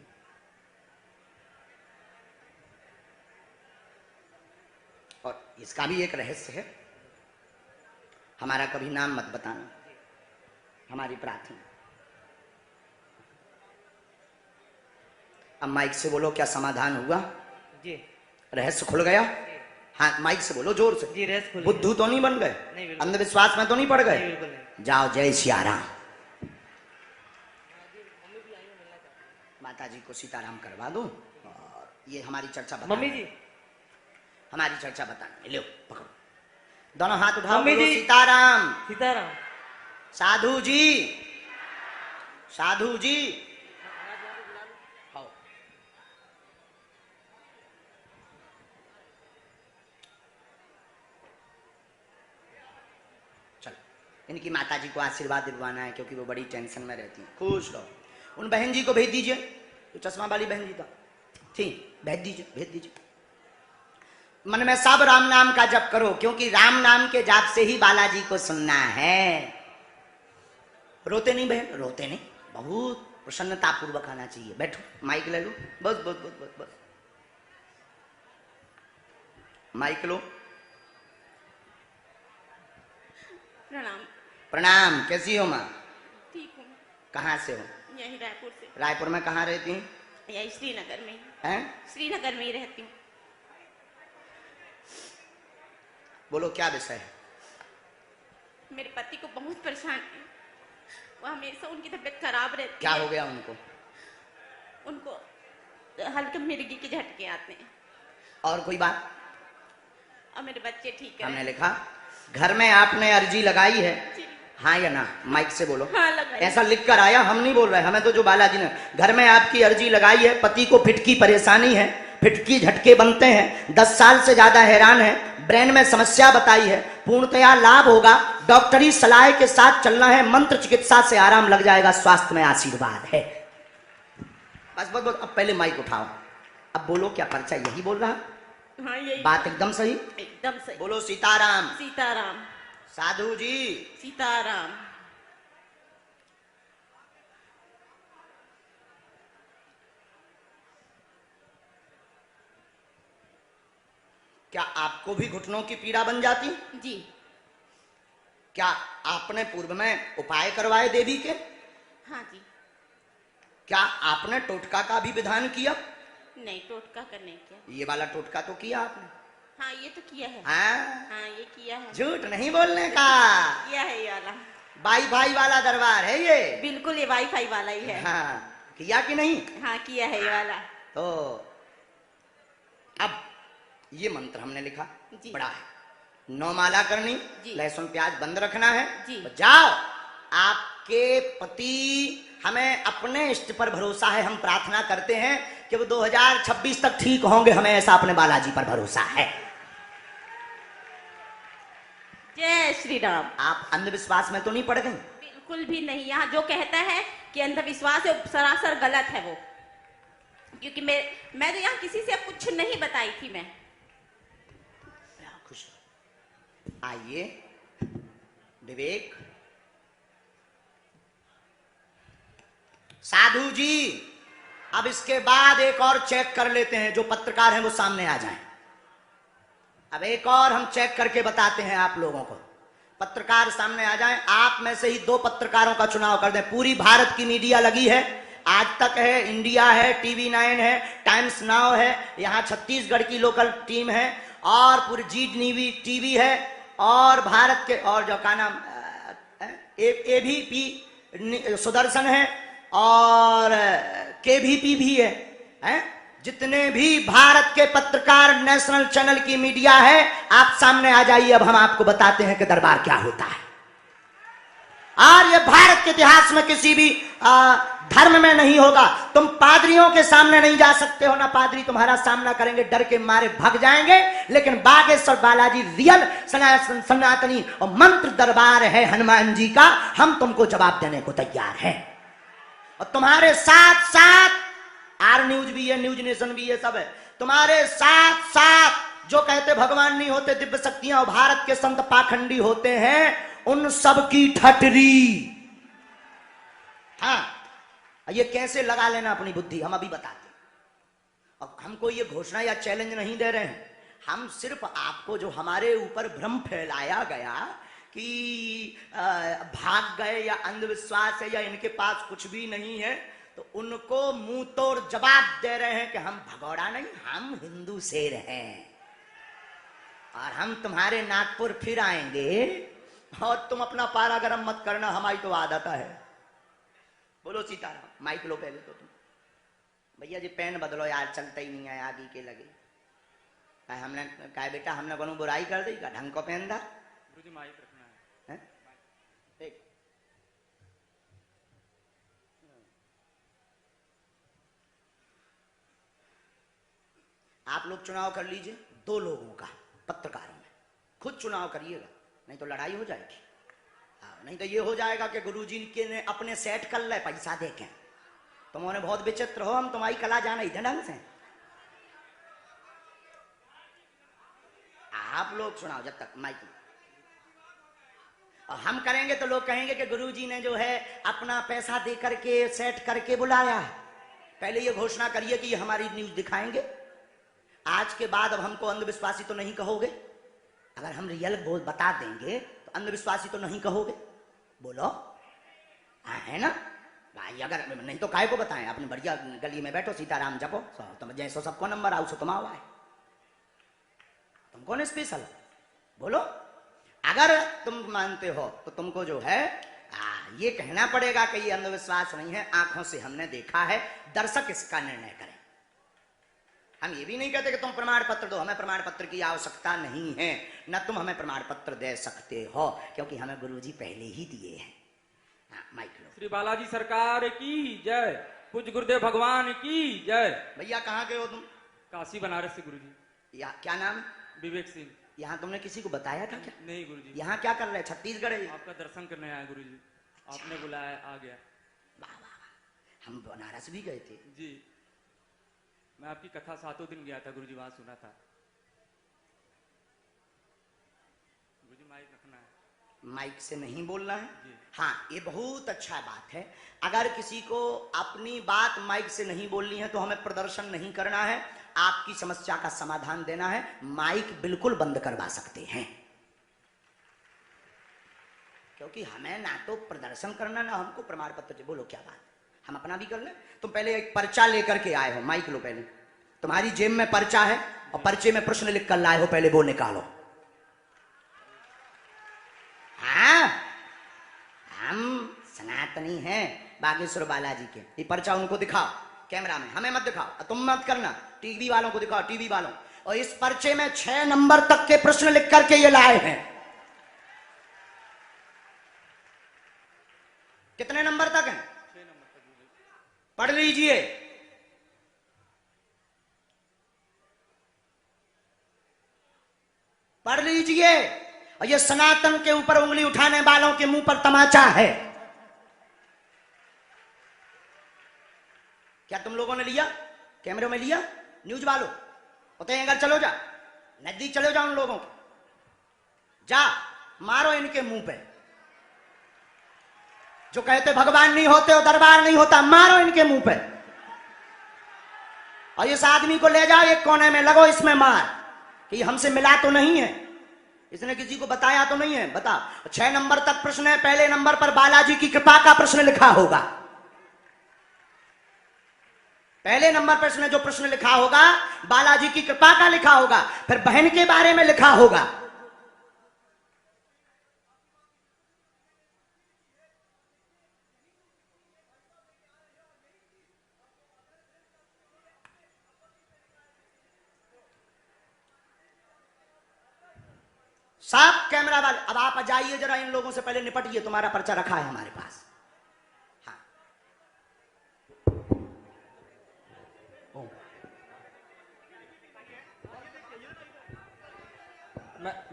S1: और इसका भी एक रहस्य है, हमारा कभी नाम मत बताना, हमारी प्रार्थना। अब माइक से बोलो क्या समाधान हुआ?
S2: जी।
S1: रहस्य खुल गया? हाँ माइक से बोलो जोर से।
S2: जी रहस्य खुल गया।
S1: बुद्धू तो नहीं बन गए?
S2: नहीं बिल्कुल।
S1: अंधविश्वास में तो नहीं पड़ गए?
S2: नहीं बिल्कुल नहीं।
S1: जाओ, जय सियाराम। माता जी को सीताराम करवा दो और ये हमारी चर्चा बता।
S2: मम्मी जी
S1: हमारी चर्चा बताना, लो पकड़ो, दोनों हाथ उठाओ,
S2: मम्मी
S1: बोलो
S2: जी।
S1: सीताराम।
S2: सीताराम।
S1: साधु जी, साधु जी, आओ। चलो, इनकी माता जी को आशीर्वाद दिलवाना है, क्योंकि वो बड़ी टेंशन में रहती है। खुश रहो। उन बहन जी को भेज दीजिए, जो चश्मा वाली बहन जी था, ठीक, भेज दीजिए, भेज दीजिए। मन में सब राम नाम का जप करो, क्योंकि राम नाम के जाप से ही बालाजी को सुनना है। रोते नहीं बहन, रोते नहीं, बहुत प्रसन्नता पूर्वक आना चाहिए। बैठो, माइक ले लो, बस बस बस बस बस, माइक लो।
S4: प्रणाम।
S1: प्रणाम। कैसी हो माँ?
S4: ठीक हूँ।
S1: कहाँ से हो?
S4: यही रायपुर से।
S1: रायपुर में कहाँ रहती हैं?
S4: यही श्रीनगर में।
S1: हैं?
S4: श्रीनगर में ही रहती हूँ।
S1: बोलो क्या विषय है?
S4: मेरे पति को बहुत परेशान है, वो हमेशा उनकी तबीयत खराब रहती
S1: क्या
S4: है।
S1: हो गया उनको?
S4: उनको हल्के मिर्गी के झटके आते हैं।
S1: और कोई बात?
S4: और मेरे बच्चे ठीक है।
S1: हमने लिखा घर में आपने अर्जी लगाई है,
S4: जी।
S1: हाँ या ना? माइक से बोलो।
S4: हाँ, लगाई।
S1: ऐसा लिख कर आया, हम नहीं बोल रहे, हमें तो जो बालाजी ने, घर में आपकी अर्जी लगाई है, पति को फिटकी परेशानी है, फिटकी झटके बनते हैं, 10 साल से ज्यादा हैरान है, ब्रेन में समस्या बताई है, पूर्णतया लाभ होगा, डॉक्टरी सलाह के साथ चलना है, मंत्र चिकित्सा से आराम लग जाएगा, स्वास्थ्य में आशीर्वाद है। बस बस बस, अब पहले माइक उठाओ, अब बोलो क्या पर्चा यही बोल रहा?
S4: हाँ, यही
S1: बात एकदम सही,
S4: एकदम सही।
S1: बोलो सीताराम।
S4: सीताराम।
S1: साधु जी
S4: सीताराम।
S1: क्या आपको भी घुटनों की पीड़ा बन जाती?
S4: जी।
S1: क्या आपने पूर्व में उपाय करवाए देवी के?
S4: हाँ जी।
S1: क्या आपने टोटका का भी विधान किया?
S4: नहीं, टोटका का नहीं किया।
S1: ये वाला टोटका तो किया आपने?
S4: हाँ, ये तो किया है।
S1: हाँ,
S4: हाँ, ये किया है।
S1: झूठ नहीं बोलने का।
S4: किया है ये वाला।
S1: वाईफाई वाला दरबार है ये।
S4: बिल्कुल, ये वाईफाई वाला ही है।
S1: हाँ, किया कि नहीं?
S4: हाँ, किया है ये वाला।
S1: तो अब ये मंत्र हमने लिखा,
S4: जी।
S1: बड़ा है, 9 माला करनी,
S4: जी।
S1: लहसुन प्याज बंद रखना है।
S4: जी।
S1: तो जाओ, आपके पति, हमें अपने इष्ट पर भरोसा है, हम प्रार्थना करते हैं कि वो 2026 तक ठीक होंगे, हमें ऐसा अपने बालाजी पर भरोसा है।
S4: जय श्री राम।
S1: आप अंधविश्वास में तो नहीं पड़ गई?
S4: बिल्कुल भी नहीं। यहाँ जो कहता है कि अंधविश्वास है, सरासर गलत है वो। क्योंकि मैं तो यहाँ किसी से कुछ नहीं बताई थी। मैं
S1: खुश आइए, विवेक। साधु जी, अब इसके बाद एक और चेक कर लेते हैं, जो पत्रकार हैं वो सामने आ जाएं। अब एक और हम चेक करके बताते हैं आप लोगों को, पत्रकार सामने आ जाएं। आप में से ही 2 पत्रकारों का चुनाव कर दें। पूरी भारत की मीडिया लगी है, आज तक है, इंडिया है, टीवी 9 है, टाइम्स नाउ है, यहाँ छत्तीसगढ़ की लोकल टीम है, और पूरी जी टीवी है, और भारत के और जो का नाम एबीपी सुदर्शन है, और केवीपी भी है, जितने भी भारत के पत्रकार, नेशनल चैनल की मीडिया है, आप सामने आ जाइए। अब हम आपको बताते हैं कि दरबार क्या होता है। और ये भारत के इतिहास में किसी भी धर्म में नहीं होगा। तुम पादरियों के सामने नहीं जा सकते हो, ना पादरी तुम्हारा सामना करेंगे, डर के मारे भाग जाएंगे। लेकिन बागेश्वर बालाजी रियल सनातनी और मंत्र दरबार है हनुमान जी का, हम तुमको जवाब देने को तैयार हैं। और तुम्हारे साथ साथ आर न्यूज भी है, न्यूज नेशन भी है, सब है। तुम्हारे साथ साथ जो कहते भगवान नहीं होते, दिव्य शक्तियां और भारत के संत पाखंडी होते हैं, उन सब की ठटरी। हाँ, ये कैसे लगा लेना अपनी बुद्धि, हम अभी बताते हैं। और हमको ये घोषणा या चैलेंज नहीं दे रहे हैं, हम सिर्फ आपको जो हमारे ऊपर भ्रम फैलाया गया कि भाग गए या अंधविश्वास है या इनके पास कुछ भी नहीं है, तो उनको मुंह तोड़ जवाब दे रहे हैं कि हम भगोड़ा नहीं, हम हिंदू शेर हैं, और हम तुम्हारे नागपुर फिर आएंगे, और तुम अपना पारा गरम मत करना, हमारी तो आदत है। बोलो सीताराम। माइक लो पहले तो तुम। भैया जी पेन बदलो यार, चलता ही नहीं है, आगे के लगे। हमने कहा बेटा, हमने कोनो बुराई कर दी का? ढंग को पेन दा।
S2: गुरुजी माइक रखना है।
S1: देख, आप लोग चुनाव कर लीजिए 2 लोगों का, पत्रकारों में खुद चुनाव करिएगा, नहीं तो लड़ाई हो जाएगी। नहीं तो ये हो जाएगा कि गुरुजी के ने अपने सेट कर ले, पैसा देके। तुमने बहुत विचित्र हो, हम तुम्हारी कला जाना ही ढंग से। आप लोग सुनाओ जब तक माइक में। और हम करेंगे तो लोग कहेंगे कि गुरुजी ने जो है अपना पैसा दे करके सेट करके बुलाया है। पहले ये घोषणा करिए कि ये हमारी न्यूज दिखाएंगे। आज के बाद अब हमको अंधविश्वासी तो नहीं कहोगे। अगर हम रियल बोल बता देंगे तो अंधविश्वासी तो नहीं कहोगे। बोलो है ना भाई। अगर नहीं तो काहे को बताएं, अपने बढ़िया गली में बैठो, सीताराम जपो, तुम जैसो सबको नंबर आओ सो तुम आओ आए। तुम कौन स्पेशल बोलो। अगर तुम मानते हो तो तुमको जो है ये कहना पड़ेगा कि ये अंधविश्वास नहीं है, आंखों से हमने देखा है, दर्शक इसका निर्णय करें। हम ये भी नहीं कहते कि तुम प्रमाण पत्र दो, हमें प्रमाण पत्र की आवश्यकता नहीं है, न तुम हमें प्रमाण पत्र दे सकते हो क्योंकि हमें गुरुजी पहले ही दिए हैं। माइक लो।
S5: श्री बालाजी सरकार की जय, पूज्य गुरुदेव भगवान की जय।
S1: भैया कहाँ के हो तुम?
S5: काशी बनारस से गुरुजी।
S1: या क्या नाम?
S5: विवेक सिंह।
S1: यहाँ तुमने किसी को बताया था क्या?
S5: नहीं गुरुजी।
S1: यहाँ क्या कर रहे? छत्तीसगढ़ है।
S5: आपका दर्शन करने आया गुरुजी, आपने बुलाया आ गया।
S1: वाह वाह वाह। हम बनारस भी गए थे
S5: जी, मैं आपकी कथा 7 दिन गया था गुरुजी, वहां सुना था। गुरुजी माइक रखना है।
S1: माइक से नहीं बोलना है
S5: जी।
S1: हाँ, ये बहुत अच्छा बात है। अगर किसी को अपनी बात माइक से नहीं बोलनी है तो हमें प्रदर्शन नहीं करना है, आपकी समस्या का समाधान देना है। माइक बिल्कुल बंद करवा सकते हैं क्योंकि हमें ना तो प्रदर्शन करना ना हमको प्रमाण पत्र चाहिए। बोलो क्या बात, हम अपना भी कर लें। तुम पहले एक पर्चा लेकर के आए हो, माइक लो पहले। तुम्हारी जेब में पर्चा है और पर्चे में प्रश्न लिख कर लाए हो, पहले वो निकालो। हाँ, हम सनातनी हैं बागेश्वर बालाजी के। ये पर्चा उनको दिखाओ कैमरा में, हमें मत दिखाओ, तुम मत करना, टीवी वालों को दिखाओ, टीवी वालों। और इस पर्चे में 6 नंबर तक के प्रश्न लिख करके ये लाए हैं। कितने नंबर तक हैं?
S5: 6 नंबर तक।
S1: पढ़ लीजिए। पढ़ लीजिए। और ये सनातन के ऊपर उंगली उठाने वालों के मुंह पर तमाचा है। क्या तुम लोगों ने लिया? कैमरे में लिया? न्यूज वालों होते अगर चलो जा, नजदीक चलो जा उन लोगों के, जा मारो इनके मुंह पे। जो कहते भगवान नहीं होते और दरबार नहीं होता, मारो इनके मुंह पे। और इस आदमी को ले जाओ एक कोने में, लगो इसमें मार कि हमसे मिला तो नहीं है, इसने किसी को बताया तो नहीं है। बता, 6 नंबर तक प्रश्न है। पहले नंबर पर बालाजी की कृपा का प्रश्न लिखा होगा। पहले नंबर पर इसमें जो प्रश्न लिखा होगा बालाजी की कृपा का लिखा होगा। फिर बहन के बारे में लिखा होगा। सब कैमरा वाले अब आप जाइए जरा, इन लोगों से पहले निपटिए। तुम्हारा पर्चा रखा है हमारे पास। हाँ,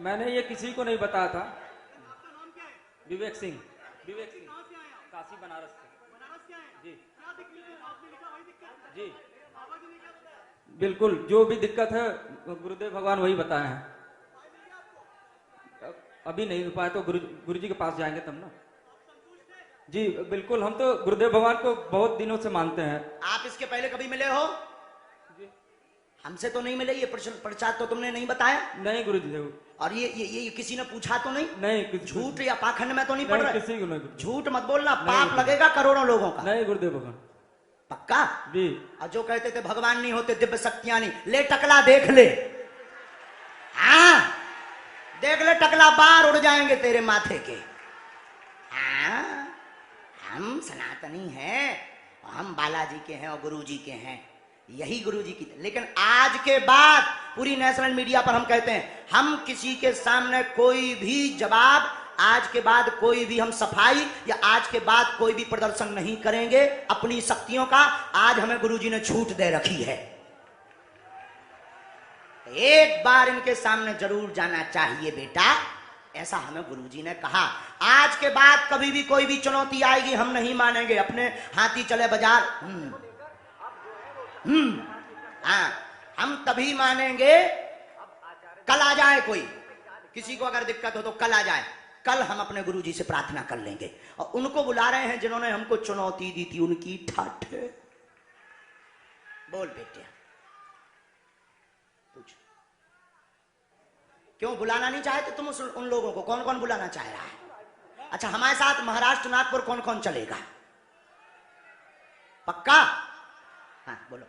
S5: मैंने ये किसी को नहीं बताया था। विवेक सिंह। विवेक सिंह, काशी बनारस से। जी जी बिल्कुल, जो भी दिक्कत है गुरुदेव भगवान वही बताए हैं। अभी नहीं हो पाया तो गुरुजी के पास जाएंगे तब ना। जी बिल्कुल, हम तो गुरुदेव भगवान को बहुत दिनों से मानते हैं।
S1: आप इसके पहले कभी मिले हो?
S5: जी
S1: हमसे तो नहीं मिले। ये पर्चा तो तुमने नहीं बताया?
S5: नहीं गुरुजी।
S1: और ये किसी ने पूछा तो नहीं?
S5: नहीं।
S1: झूठ या पाखंड में तो नहीं पड़ रहे?
S5: किसी को नहीं।
S1: झूठ मत बोलना, पाप लगेगा करोड़ों लोगों का।
S5: नहीं गुरुदेव भगवान।
S1: पक्का?
S5: जी।
S1: और जो कहते थे भगवान नहीं होते, दिव्य शक्तियां नहीं, ले टकला देख ले। हाँ देख ले, टकला बार उड़ जाएंगे तेरे माथे के। हाँ, हम सनातनी हैं, हम बालाजी के हैं और गुरुजी के हैं, यही गुरुजी की। लेकिन आज के बाद पूरी नेशनल मीडिया पर हम कहते हैं, हम किसी के सामने कोई भी जवाब, आज के बाद कोई भी हम सफाई या आज के बाद कोई भी प्रदर्शन नहीं करेंगे अपनी शक्तियों का। आज हमें गुरुजी ने छूट दे रखी है। एक बार इनके सामने जरूर जाना चाहिए बेटा, ऐसा हमें गुरुजी ने कहा। आज के बाद कभी भी कोई भी चुनौती आएगी हम नहीं मानेंगे। अपने हाथी चले बाजार, हाँ, हम तभी मानेंगे कल आ जाए कोई। किसी को अगर दिक्कत हो तो कल आ जाए, कल हम अपने गुरुजी से प्रार्थना कर लेंगे। और उनको बुला रहे हैं जिन्होंने हमको चुनौती दी थी, उनकी ठाठ है। बोल बेटे, पूछ, क्यों बुलाना नहीं चाहते तुम उन लोगों को? कौन कौन बुलाना चाह रहा है? अच्छा, हमारे साथ महाराष्ट्र नागपुर कौन कौन चलेगा? पक्का? हाँ बोलो।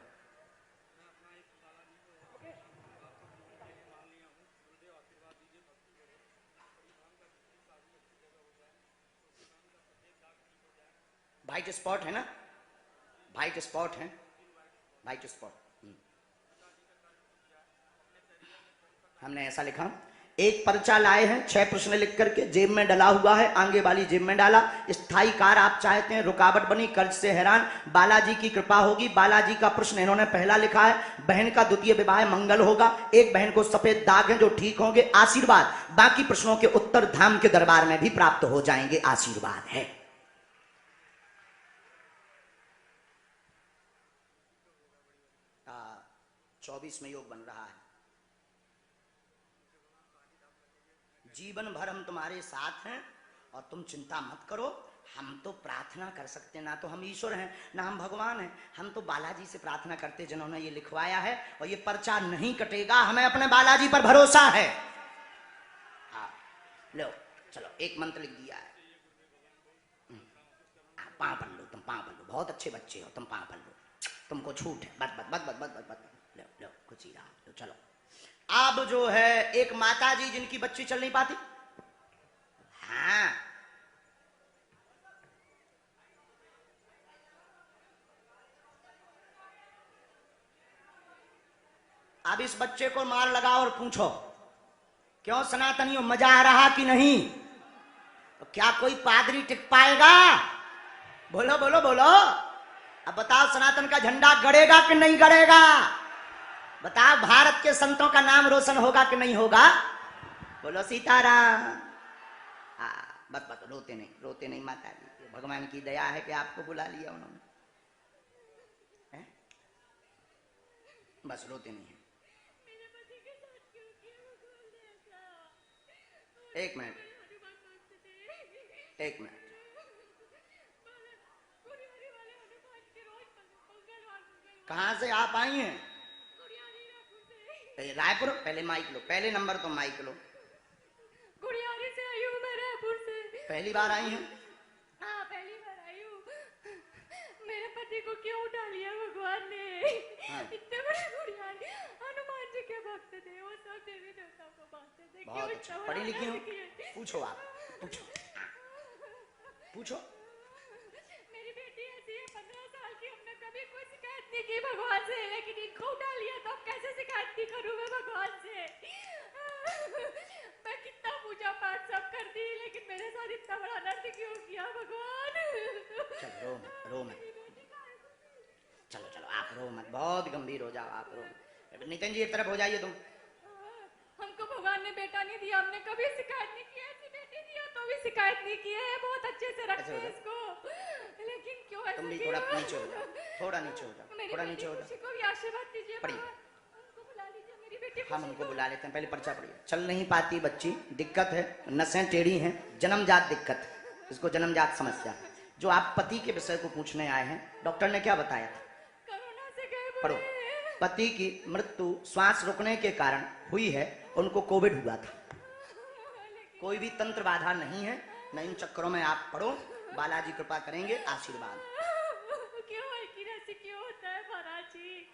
S1: व्हाइट स्पॉट है ना, व्हाइट स्पॉट है, व्हाइट स्पॉट। हमने ऐसा लिखा, एक पर्चा लाए हैं 6 प्रश्न लिख करके, जेब में डला हुआ है, आगे वाली जेब में डाला। स्थायी कार आप चाहते हैं, रुकावट बनी, कर्ज से हैरान, बालाजी की कृपा होगी। बालाजी का प्रश्न इन्होंने पहला लिखा है, बहन का द्वितीय विवाह मंगल होगा, एक बहन को सफेद दाग है जो ठीक होंगे, आशीर्वाद। बाकी प्रश्नों के उत्तर धाम के दरबार में भी प्राप्त हो जाएंगे, आशीर्वाद है। 24 में योग बन रहा है। जीवन भर हम तुम्हारे साथ हैं और तुम चिंता मत करो। हम तो प्रार्थना कर सकते हैं, ना तो हम ईश्वर हैं ना हम भगवान हैं, हम तो बालाजी से प्रार्थना करते जिन्होंने ये लिखवाया है, और ये पर्चा नहीं कटेगा, हमें अपने बालाजी पर भरोसा है। हाँ लो, चलो एक मंत्र लिख दिया है, पाँव पढ़ लो, तुम पाँव पढ़ लो, बहुत अच्छे बच्चे हो तुम, पाँव पढ़ लो, तुमको छूट है, बस बस बस बस बस बस, लो लो कुछ ही रहा, लो चलो। अब जो है एक माता जी जिनकी बच्ची चल नहीं पाती, हाँ अब इस बच्चे को मार लगाओ और पूछो, क्यों सनातनियों मजा आ रहा कि नहीं? तो क्या कोई पादरी टिक पाएगा? बोलो बोलो बोलो, अब बताओ सनातन का झंडा गड़ेगा कि नहीं गड़ेगा? बताओ भारत के संतों का नाम रोशन होगा कि नहीं होगा? बोलो सीताराम। बस बस, रोते नहीं, रोते नहीं माता जी, भगवान की दया है कि आपको बुला लिया उन्होंने, बस रोते नहीं है। एक मिनट, एक मिनट, कहां से आप आई हैं? रायपुर? पहले माइक लो, पहले नंबर तो माइक लो।
S6: गुड़ियारी से आई हूँ मैं, रायपुर से।
S1: पहली बार आई हैं?
S6: हाँ पहली बार आई हूँ। मेरे पति को क्यों उठा लिया भगवान ने?
S1: हाँ।
S6: इतने बड़े गुड़ियारी, हनुमान जी के भक्त थे, वो सब देवी देवता को मानते थे।
S1: बहुत अच्छा, पढ़ी लिखी हो? पूछो आप, पूछो पूछो।
S6: मेरी बेटी ऐसी है, 15 साल की, हमने कभी कोई शिकायत नहीं की भगवान से, लेकिन इनको उठा लिया तो अब कैसे शिकायत नहीं करूं मैं भगवान से? मैं कितना पूजा पाठ सब कर दी, लेकिन मेरे साथ इतना बड़ा अनर्थ क्यों किया भगवान?
S1: चलो रो मत, रो मत, चलो चलो आप रो मत, बहुत गंभीर हो जाओ आप, रो। नितिन जी एक तरफ हो जाइए तुम।
S6: हमको भगवान ने बेटा नहीं दिया, हमने कभी शिकायत नहीं की, ऐसी बेटी दिया तो भी शिकायत नहीं की है, बहुत अच्छे से रखते हैं इसको, लेकिन क्यों ऐसा?
S1: तुम भी थोड़ा नीचे हो जाओ, थोड़ा नीचे हो जाओ, थोड़ा नीचे हो जाओ।
S6: को भी आशीर्वाद दीजिए,
S1: पढ़िए,
S6: उनको बुला लीजिए, मेरी बेटी
S1: हम उनको बुला लेते हैं, पहले पर्चा पढ़िए। चल नहीं पाती बच्ची, दिक्कत है, नसें टेढ़ी हैं, जन्मजात दिक्कत, इसको जन्मजात समस्या। जो आप पति के विषय को पूछने आए हैं, डॉक्टर ने क्या बताया था?
S6: कोरोना से गए
S1: पढ़ो। पति की मृत्यु श्वास रुकने के कारण हुई है, उनको कोविड हुआ था, कोई भी तंत्र बाधा नहीं है, न इन चक्करों में आप पढ़ो, बालाजी कृपा करेंगे, आशीर्वाद।
S6: क्यों क्यों होता है महाराज जी?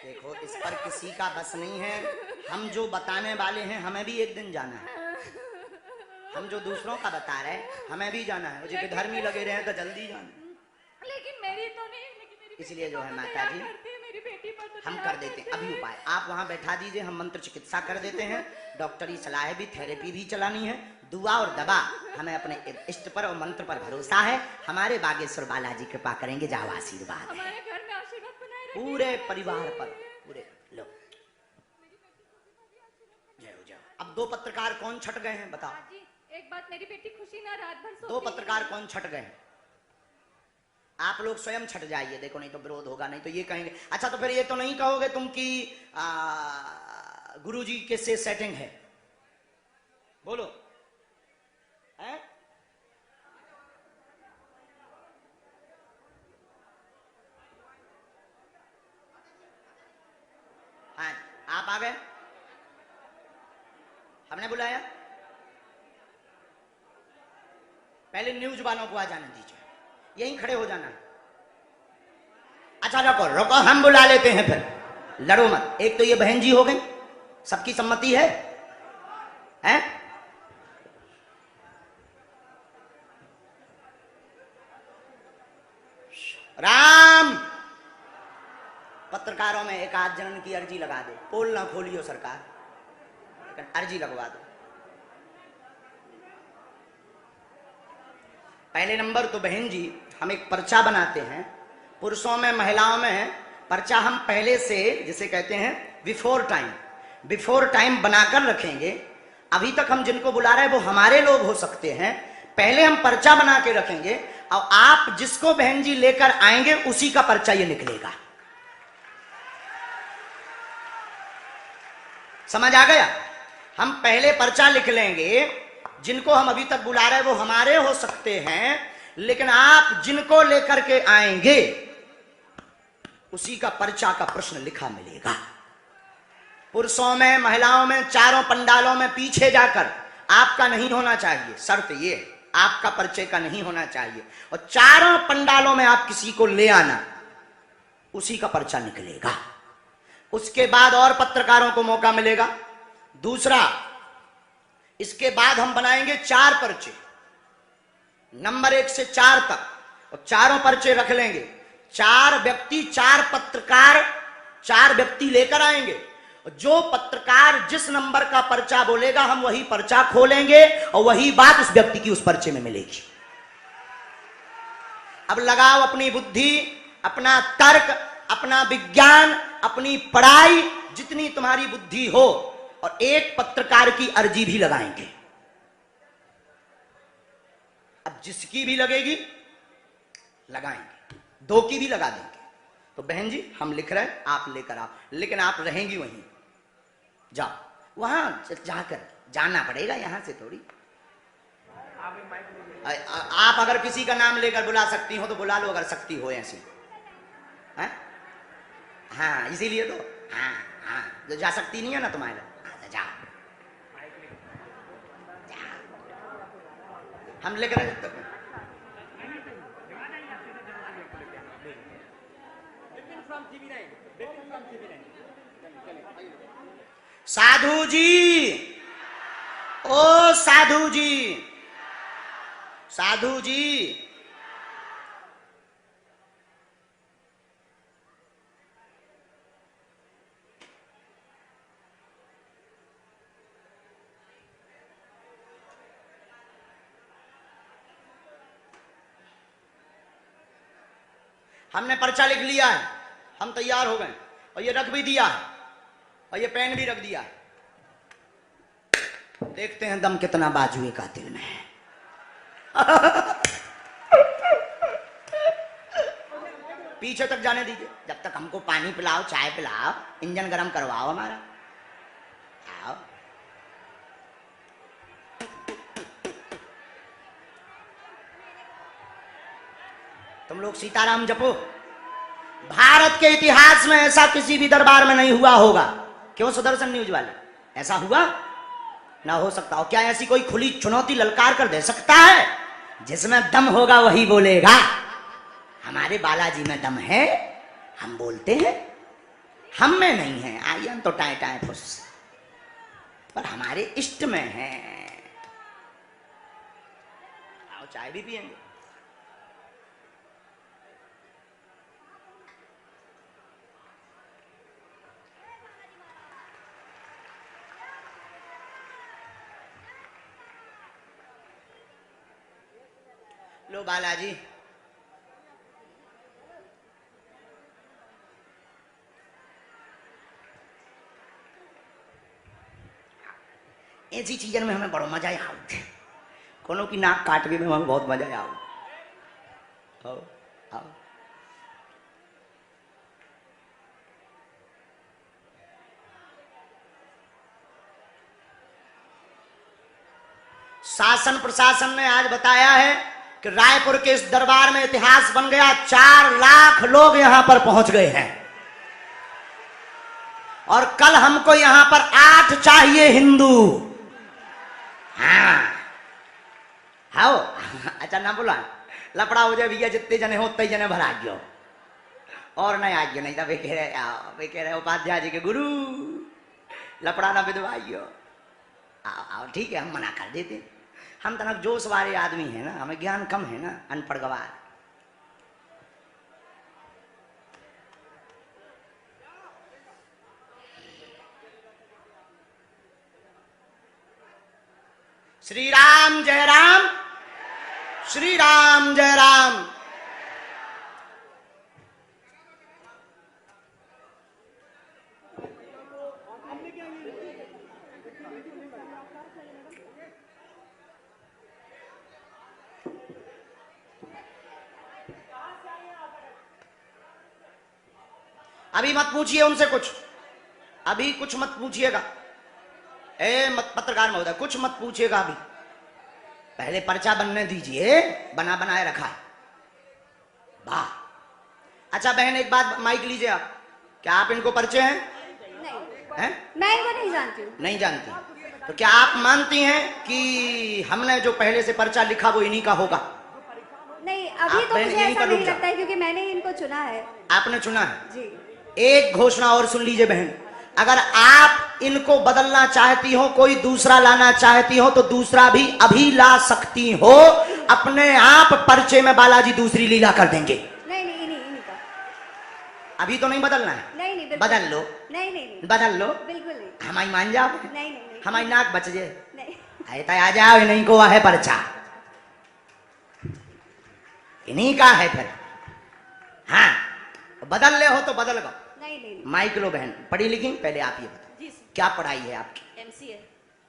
S1: देखो इस पर किसी का बस नहीं है, हम जो बताने वाले हैं हमें भी एक दिन जाना है, हम जो दूसरों का बता रहे हैं हमें भी जाना है, मुझे धर्मी लगे रहे हैं तो जल्दी जाना।
S6: लेकिन मेरी तो नहीं, लेकिन मेरी
S1: इसलिए जो है माता जी
S6: मेरी बेटी पर तो
S1: हम कर देते हैं अभी उपाय, आप वहां बैठा दीजिए, हम मंत्र चिकित्सा कर देते हैं, डॉक्टरी सलाह भी, थेरेपी भी चलानी है, दुआ और दवा, हमें अपने इष्ट पर और मंत्र पर भरोसा है, हमारे बागेश्वर बालाजी कृपा करेंगे, जाओ आशीर्वाद है
S6: हमारे घर में आशीर्वाद बनाए रखिए।
S1: पूरे परिवार पर, पूरे लो जाओ। अब 2 पत्रकार कौन छट गए हैं बताओ?
S6: जी एक बात, मेरी बेटी खुशी ना रात भर
S1: 2 पत्रकार कौन छट गए हैं? आप लोग स्वयं छट जाइए, देखो नहीं तो विरोध होगा, नहीं तो ये कहेंगे अच्छा तो फिर ये तो नहीं कहोगे तुम कि गुरुजी के से सेटिंग है, बोलो है? हाँ, आप आ गए, हमने बुलाया। पहले न्यूज वालों को आ जाने दीजिए, यहीं खड़े हो जाना। अच्छा रुको रुको, हम बुला लेते हैं, फिर लड़ो मत। एक तो ये बहन जी हो गई, सबकी सम्मति है, हैं? राम, पत्रकारों में एक आध जनन की अर्जी लगा दो। पोल ना खोलियो सरकार, लेकिन अर्जी लगवा दो। पहले नंबर तो बहन जी, हम एक पर्चा बनाते हैं, पुरुषों में महिलाओं में पर्चा हम पहले से, जिसे कहते हैं बिफोर टाइम बनाकर रखेंगे। अभी तक हम जिनको बुला रहे हैं वो हमारे लोग हो सकते हैं, पहले हम पर्चा बना के रखेंगे और आप जिसको बहन जी लेकर आएंगे उसी का पर्चा ये निकलेगा। समझ आ गया? हम पहले पर्चा लिख लेंगे, जिनको हम अभी तक बुला रहे हैं वो हमारे हो सकते हैं, लेकिन आप जिनको लेकर के आएंगे उसी का पर्चा का प्रश्न लिखा मिलेगा। पुरुषों में महिलाओं में चारों पंडालों में पीछे जाकर आपका नहीं होना चाहिए, शर्त ये आपका पर्चे का नहीं होना चाहिए, और चारों पंडालों में आप किसी को ले आना, उसी का पर्चा निकलेगा। उसके बाद और पत्रकारों को मौका मिलेगा। दूसरा, इसके बाद हम बनाएंगे 4 पर्चे, नंबर 1 से 4 तक, और चारों पर्चे रख लेंगे। 4 व्यक्ति 4 पत्रकार 4 व्यक्ति लेकर आएंगे। जो पत्रकार जिस नंबर का पर्चा बोलेगा हम वही पर्चा खोलेंगे और वही बात उस व्यक्ति की उस पर्चे में मिलेगी। अब लगाओ अपनी बुद्धि, अपना तर्क, अपना विज्ञान, अपनी पढ़ाई, जितनी तुम्हारी बुद्धि हो, और एक पत्रकार की अर्जी भी लगाएंगे। अब जिसकी भी लगेगी लगाएंगे, 2 की भी लगा देंगे। तो बहन जी हम लिख रहे हैं, आप लेकर आओ, लेकिन आप रहेंगी वहीं, जाओ वहां जाकर जाना पड़ेगा, यहां से थोड़ी। आप अगर किसी का नाम लेकर बुला सकती हो तो बुला लो, अगर सकती हो ऐसी है? हाँ, इसीलिए तो हाँ हाँ, जो जा सकती नहीं है ना तुम्हारे, जाओ हम लेकर आए तक। साधु जी, ओ साधु जी, साधु जी, हमने पर्चा लिख लिया है, हम तैयार हो गए, और ये रख भी दिया है, और ये पेन भी रख दिया है। देखते हैं दम कितना बाजुए कातिल में है। पीछे तक जाने दीजिए, जब तक हमको पानी पिलाओ, चाय पिलाओ, इंजन गरम करवाओ हमारा। आओ, तुम लोग सीताराम जपो। भारत के इतिहास में ऐसा किसी भी दरबार में नहीं हुआ होगा। क्यों सुदर्शन न्यूज वाले, ऐसा हुआ ना हो सकता। और क्या ऐसी कोई खुली चुनौती ललकार कर दे सकता है? जिसमें दम होगा वही बोलेगा। हमारे बालाजी में दम है, हम बोलते हैं, हम में नहीं है। आइए तो टाए टाए फुस, पर हमारे इष्ट में है। आओ चाय भी पिएंगे। लो बालाजी, ऐसी चीजन में हमें बड़ो मजा आओ। कोनो की नाक काटने में हमें बहुत मजा आओ। आओ आओ, शासन प्रशासन ने आज बताया है कि रायपुर के इस दरबार में इतिहास बन गया। 4 लाख लोग यहां पर पहुंच गए हैं और कल हमको यहां पर 8 चाहिए हिंदू। हाँ हाओ अच्छा ना बोला लफड़ा हो जाए भैया, जितने जने हो उतने जने भरा गयो और नहीं आ गयो, नहीं तो वे कह रहे उपाध्याय जी के गुरु लफड़ा ना विधवाइयो। आओ ठीक है, हम मना कर देते। हम तनक जोश वाले आदमी है ना, हमें ज्ञान कम है ना, अनपढ़ गवार। श्री राम जय राम, श्री राम जय राम। अभी मत पूछिए उनसे कुछ, अभी कुछ मत पूछिएगा। मत पत्रकार महोदय कुछ मत पूछिएगा अभी, पहले पर्चा बनने दीजिए, बना बनाए रखा है। वाह अच्छा बहन एक बात माइक लीजिए आप, क्या आप इनको परिचय हैं?
S3: नहीं
S1: हैं?
S3: मैं इनको नहीं जानती हूँ।
S1: नहीं जानती तो क्या आप मानती हैं कि हमने जो पहले से पर्चा लिखा वो इन्हीं का होगा?
S3: नहीं अभी
S1: आप
S3: तो
S1: बहन
S3: मुझे
S1: यहीं
S3: ऐसा
S1: पर रुक
S3: नहीं
S1: जाओ।
S3: लगता है क्योंकि मैंने इनको चुना है।
S1: आपने चुना है?
S3: जी
S1: एक घोषणा और सुन लीजिए बहन, अगर आप इनको बदलना चाहती हो, कोई दूसरा लाना चाहती हो तो दूसरा भी अभी ला सकती हो। अपने आप पर्चे में बालाजी दूसरी लीला कर देंगे।
S3: नहीं नहीं इन्हीं का।
S1: अभी तो नहीं बदलना है?
S3: नहीं नहीं बिल्कुल
S1: बदल लो।
S3: नहीं नहीं नहीं
S1: बदल लो,
S3: बिल्कुल नहीं।
S1: हमारी मान जाओ।
S3: नहीं नहीं नहीं
S1: हमारी नाक बच जाए।
S3: नहीं
S1: ऐसा आ जाओ, इन्हीं को है पर्चा, इन्हीं का है फिर। हाँ बदल ले हो तो बदल गो।
S3: नहीं नहीं
S1: माइक लो बहन, पढ़ी लिखी? पहले आप ये बताओ
S4: जी सर।
S1: क्या पढ़ाई है आपकी?
S4: एमसीए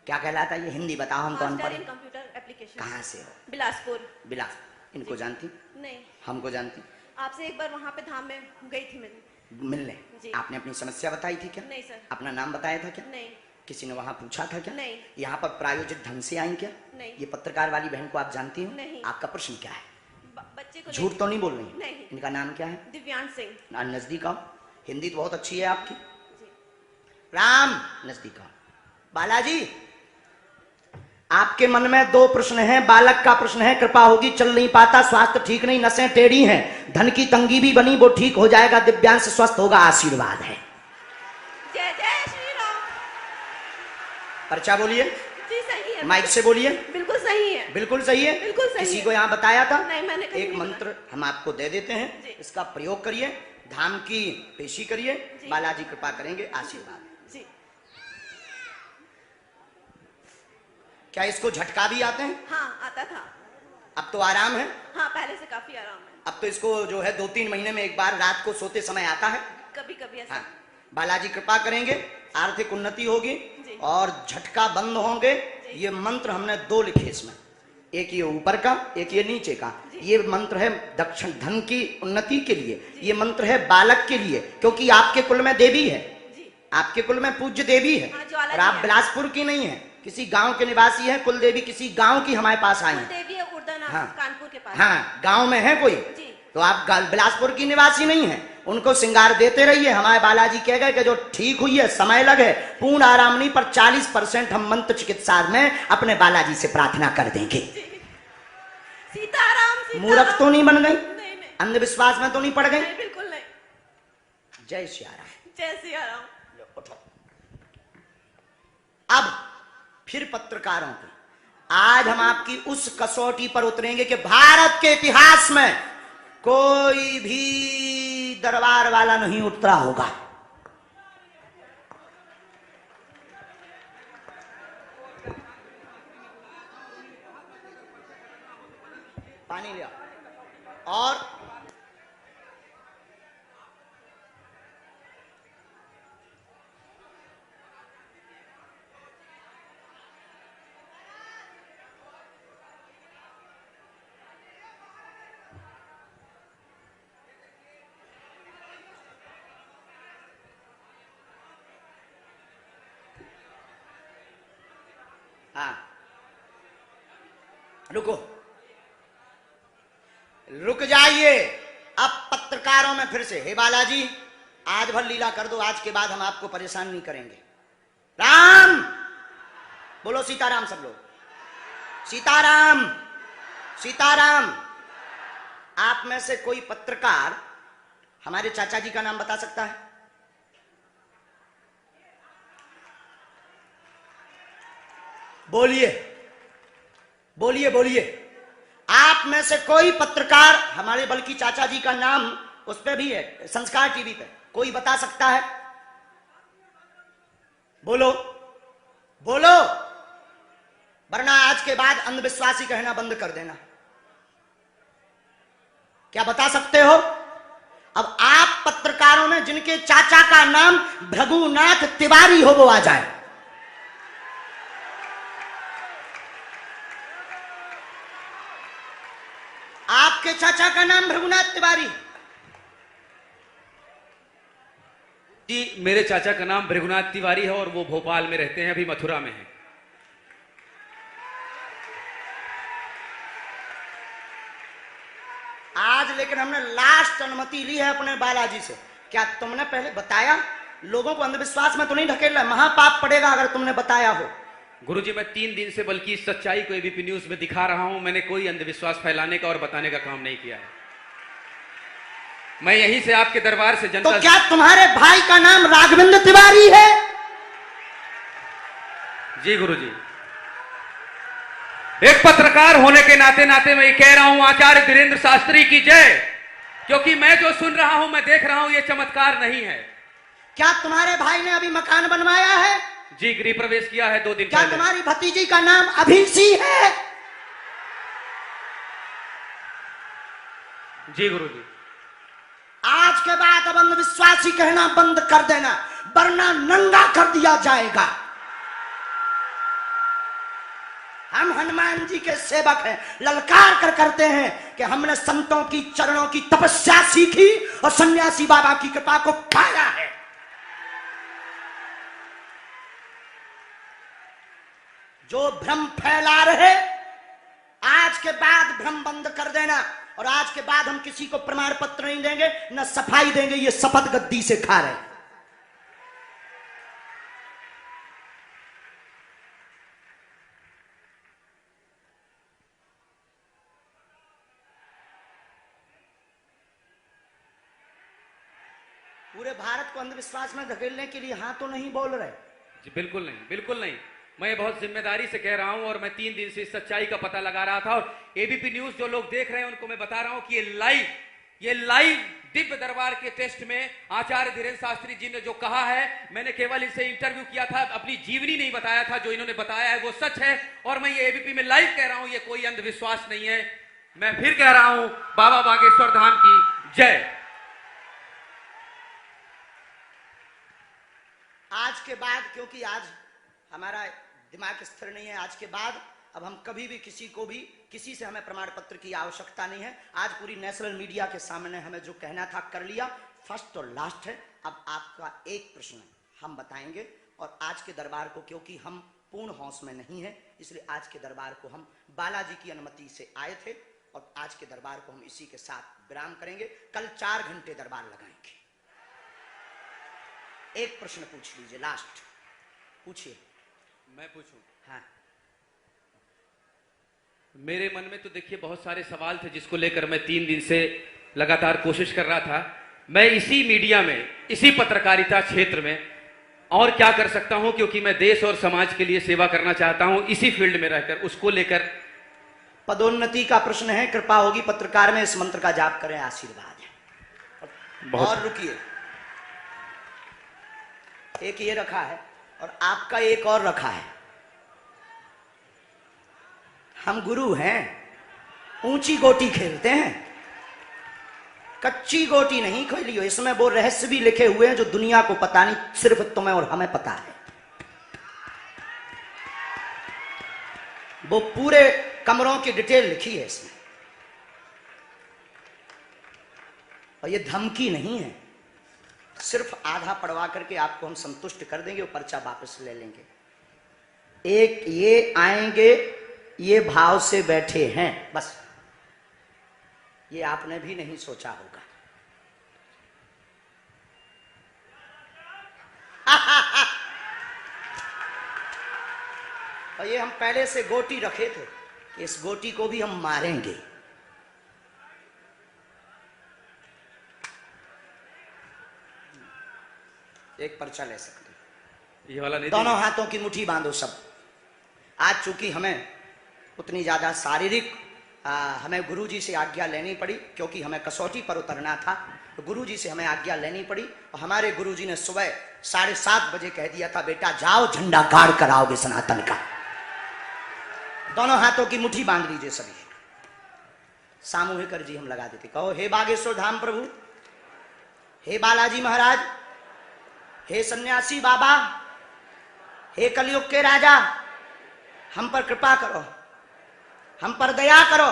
S1: क्या कहलाता है ये? हिंदी बताओ, हम तो
S4: मास्टर
S1: अनपढ़।
S4: इन कंप्यूटर एप्लीकेशन।
S1: कहाँ से हो?
S4: बिलासपुर।
S1: बिलास। इनको जानती?
S4: नहीं,
S1: हमको जानती?
S4: आपसे एक बार वहाँ पे धाम में गई थी मैं।
S1: मिलने?
S4: जी।
S1: आपने अपनी समस्या बताई थी क्या?
S4: नहीं सर।
S1: अपना नाम बताया था क्या?
S4: नहीं
S1: किसी ने वहां पूछा था क्या?
S4: नहीं।
S1: यहाँ पर प्रायोजित ढंग से आई क्या?
S4: नहीं।
S1: ये पत्रकार वाली बहन को आप जानती हो?
S4: नहीं।
S1: आपका प्रश्न क्या है?
S4: बच्चे को
S1: झूठ तो नहीं बोल रही?
S4: नहीं।
S1: इनका नाम क्या है?
S4: दिव्यांश सिंह।
S1: नजदीक आओ, हिंदी तो बहुत अच्छी है आपकी।
S4: जी।
S1: राम नजदीक आओ। बालाजी आपके मन में 2 प्रश्न हैं। बालक का प्रश्न है कृपा होगी, चल नहीं पाता, स्वास्थ्य ठीक नहीं, नसें टेढ़ी हैं, धन की तंगी भी बनी, वो ठीक हो जाएगा, दिव्यांश स्वस्थ होगा, आशीर्वाद है।
S4: जय जय श्री राम।
S1: पर्चा बोलिए,
S4: जी सही है।
S1: माइक से बोलिए।
S4: बिल्कुल सही है।
S1: बिल्कुल सही है।
S4: बिल्कुल सही
S1: किसी
S4: है।
S1: को यहाँ बताया था?
S4: नहीं, मैंने कहीं
S1: एक
S4: नहीं
S1: मंत्र हम आपको दे देते
S4: जी।
S1: हैं, इसका प्रयोग करिए, धाम की पेशी करिए,
S4: जी।
S1: बालाजी कृपा करेंगे, आशीर्वाद।
S4: जी।
S1: क्या इसको झटका भी आते हैं?
S4: हाँ आता था।
S1: अब तो आराम है?
S4: हाँ पहले से काफी आराम है।
S1: अब तो इसको जो है 2-3 महीने में एक बार रात को सोते समय आता है।
S4: कभी कभी ऐसा।
S1: हाँ बालाजी कृपा करेंगे, आर्थिक उन्नति होगी
S4: जी।
S1: और झटका बंद होंगे। ये मंत्र हमने 2 लिखे इसमें, एक ये ऊपर का, एक ये नीचे का। ये मंत्र है दक्षिण धन की उन्नति के लिए, ये मंत्र है बालक के लिए, क्योंकि आपके कुल में देवी है,
S4: जी।
S1: आपके कुल में पूज्य देवी है।
S4: हाँ, ज्वाला
S1: और आप
S4: जी है।
S1: बिलासपुर की नहीं है, किसी गांव के निवासी है। कुल देवी किसी गांव की हमारे पास आई है।
S4: देवी है उर्दना
S1: हाँ।
S4: कानपुर के पास।
S1: हाँ गांव में है कोई,
S4: जी।
S1: तो आप बिलासपुर की निवासी नहीं है। उनको श्रृंगार देते रहिए। हमारे बालाजी कह गए कि जो ठीक हुई है, समय लगे, पूर्ण आराम नहीं पर 40% हम मंत्र चिकित्सा में अपने बालाजी से प्रार्थना कर देंगे।
S4: सीताराम।
S1: मूर्ख तो नहीं बन गई?
S4: नहीं नहीं
S1: अंधविश्वास में तो नहीं पड़ गई?
S4: नहीं बिल्कुल नहीं।
S1: जय सिया राम।
S4: जय सिया राम।
S1: उठो। अब फिर पत्रकारों की आज हम आपकी उस कसौटी पर उतरेंगे कि भारत के इतिहास में कोई भी दरबार वाला नहीं उतरा होगा। पानी ले आओ। और हाँ रुको, रुक जाइए। अब पत्रकारों में फिर से, हे बालाजी आज भर लीला कर दो, आज के बाद हम आपको परेशान नहीं करेंगे। राम बोलो, सीताराम सब लोग, सीताराम सीताराम। आप में से कोई पत्रकार हमारे चाचा जी का नाम बता सकता है? बोलिए बोलिए बोलिए। आप में से कोई पत्रकार हमारे बल्कि चाचा जी का नाम उस पे भी है, संस्कार टीवी पे, कोई बता सकता है? बोलो बोलो, वरना आज के बाद अंधविश्वासी कहना बंद कर देना। क्या बता सकते हो? अब आप पत्रकारों में जिनके चाचा का नाम भृगुनाथ तिवारी हो वो आ जाए। आपके चाचा का नाम भृगुनाथ तिवारी?
S7: जी, मेरे चाचा का नाम भृगुनाथ तिवारी है और वो भोपाल में रहते हैं, अभी मथुरा में हैं।
S1: आज लेकिन हमने लास्ट अनुमति ली है अपने बालाजी से। क्या तुमने पहले बताया? लोगों को अंधविश्वास में तो नहीं ढकेल रहा, महापाप पड़ेगा अगर तुमने बताया हो।
S7: गुरुजी, मैं 3 दिन से बल्कि इस सच्चाई को एबीपी न्यूज में दिखा रहा हूं। मैंने कोई अंधविश्वास फैलाने का और बताने का काम नहीं किया है। मैं यहीं से आपके दरबार से जनता
S1: तो क्या तुम्हारे भाई का नाम राघवेंद्र तिवारी है?
S7: जी गुरुजी, एक पत्रकार होने के नाते नाते मैं ये कह रहा हूं, आचार्य धीरेन्द्र शास्त्री की जय। क्योंकि मैं जो सुन रहा हूं, मैं देख रहा हूं, ये चमत्कार नहीं है।
S1: क्या तुम्हारे भाई ने अभी मकान बनवाया है?
S7: जी, गृह प्रवेश किया है 2 दिन
S1: क्या
S7: पहले।
S1: तुम्हारी भतीजी का नाम अभिषी है?
S7: जी गुरुजी।
S1: आज के बाद अब अंधविश्वासी कहना बंद कर देना, वरना नंगा कर दिया जाएगा। हम हनुमान जी के सेवक हैं, ललकार कर करते हैं कि हमने संतों की चरणों की तपस्या सीखी और सन्यासी बाबा की कृपा को पाया है। जो भ्रम फैला रहे, आज के बाद भ्रम बंद कर देना। और आज के बाद हम किसी को प्रमाण पत्र नहीं देंगे, न सफाई देंगे, ये शपथ गद्दी से खा रहे। पूरे भारत को अंधविश्वास में धकेलने के लिए हाँ तो नहीं बोल रहे?
S7: जी बिल्कुल नहीं, बिल्कुल नहीं। मैं बहुत जिम्मेदारी से कह रहा हूं और मैं 3 दिन से इस सच्चाई का पता लगा रहा था। और एबीपी न्यूज जो लोग देख रहे हैं उनको मैं बता रहा हूं कि ये लाइव दिव्य दरबार के टेस्ट में आचार्य धीरेन्द्र शास्त्री जी ने जो कहा है, मैंने केवल इनसे इंटरव्यू किया था, अपनी जीवनी नहीं बताया था। जो इन्होंने बताया है वो सच है और मैं ये एबीपी में लाइव कह रहा हूं, ये कोई अंधविश्वास नहीं है। मैं फिर कह रहा हूं, बाबा बागेश्वर धाम की जय।
S1: आज के बाद, क्योंकि आज हमारा दिमाग स्थिर नहीं है, आज के बाद अब हम कभी भी किसी से हमें प्रमाण पत्र की आवश्यकता नहीं है। आज पूरी नेशनल मीडिया के सामने हमें जो कहना था कर लिया, फर्स्ट और लास्ट है। अब आपका एक प्रश्न हम बताएंगे और आज के दरबार को, क्योंकि हम पूर्ण होश में नहीं है, इसलिए आज के दरबार को हम बालाजी की अनुमति से आए थे और आज के दरबार को हम इसी के साथ विराम करेंगे। कल 4 घंटे दरबार लगाएंगे। एक प्रश्न पूछ लीजिए, लास्ट पूछिए।
S7: मैं पूछूं?
S1: हाँ।
S7: मेरे मन में तो देखिए बहुत सारे सवाल थे जिसको लेकर मैं 3 दिन से लगातार कोशिश कर रहा था। मैं इसी मीडिया में, इसी पत्रकारिता क्षेत्र में और क्या कर सकता हूं, क्योंकि मैं देश और समाज के लिए सेवा करना चाहता हूं इसी फील्ड में रहकर। उसको लेकर
S1: पदोन्नति का प्रश्न है, कृपा होगी पत्रकार में इस मंत्र का जाप करें, आशीर्वाद है। और रुकिए, एक ये रखा है और आपका एक और रखा है। हम गुरु हैं, ऊंची गोटी खेलते हैं, कच्ची गोटी नहीं खेली हो। इसमें वो रहस्य भी लिखे हुए हैं जो दुनिया को पता नहीं, सिर्फ तुम्हें और हमें पता है। वो पूरे कमरों की डिटेल लिखी है इसमें। और ये धमकी नहीं है, सिर्फ आधा पढ़वा करके आपको हम संतुष्ट कर देंगे और पर्चा वापस ले लेंगे। एक ये आएंगे ये भाव से बैठे हैं, बस ये आपने भी नहीं सोचा होगा। और ये हम पहले से गोटी रखे थे कि इस गोटी को भी हम मारेंगे। एक पर्चा ले सकते,
S7: ये वाला नहीं
S1: दोनों हाथों की मुट्ठी बांधो सब। आज चूंकि हमें उतनी ज्यादा शारीरिक हमें गुरुजी से आज्ञा लेनी पड़ी, क्योंकि हमें कसौटी पर उतरना था, तो गुरुजी से हमें आज्ञा लेनी पड़ी। और हमारे गुरुजी ने सुबह 7:30 बजे कह दिया था, बेटा जाओ झंडा गाड़ कर आओगे सनातन का। दोनों हाथों की मुट्ठी बांध लीजिए सभी। सामूहिक अर्जी हम लगा देते। कहो, हे बागेश्वर धाम प्रभु, हे बालाजी महाराज, हे सन्यासी बाबा, हे कलयुग के राजा, हम पर कृपा करो, हम पर दया करो,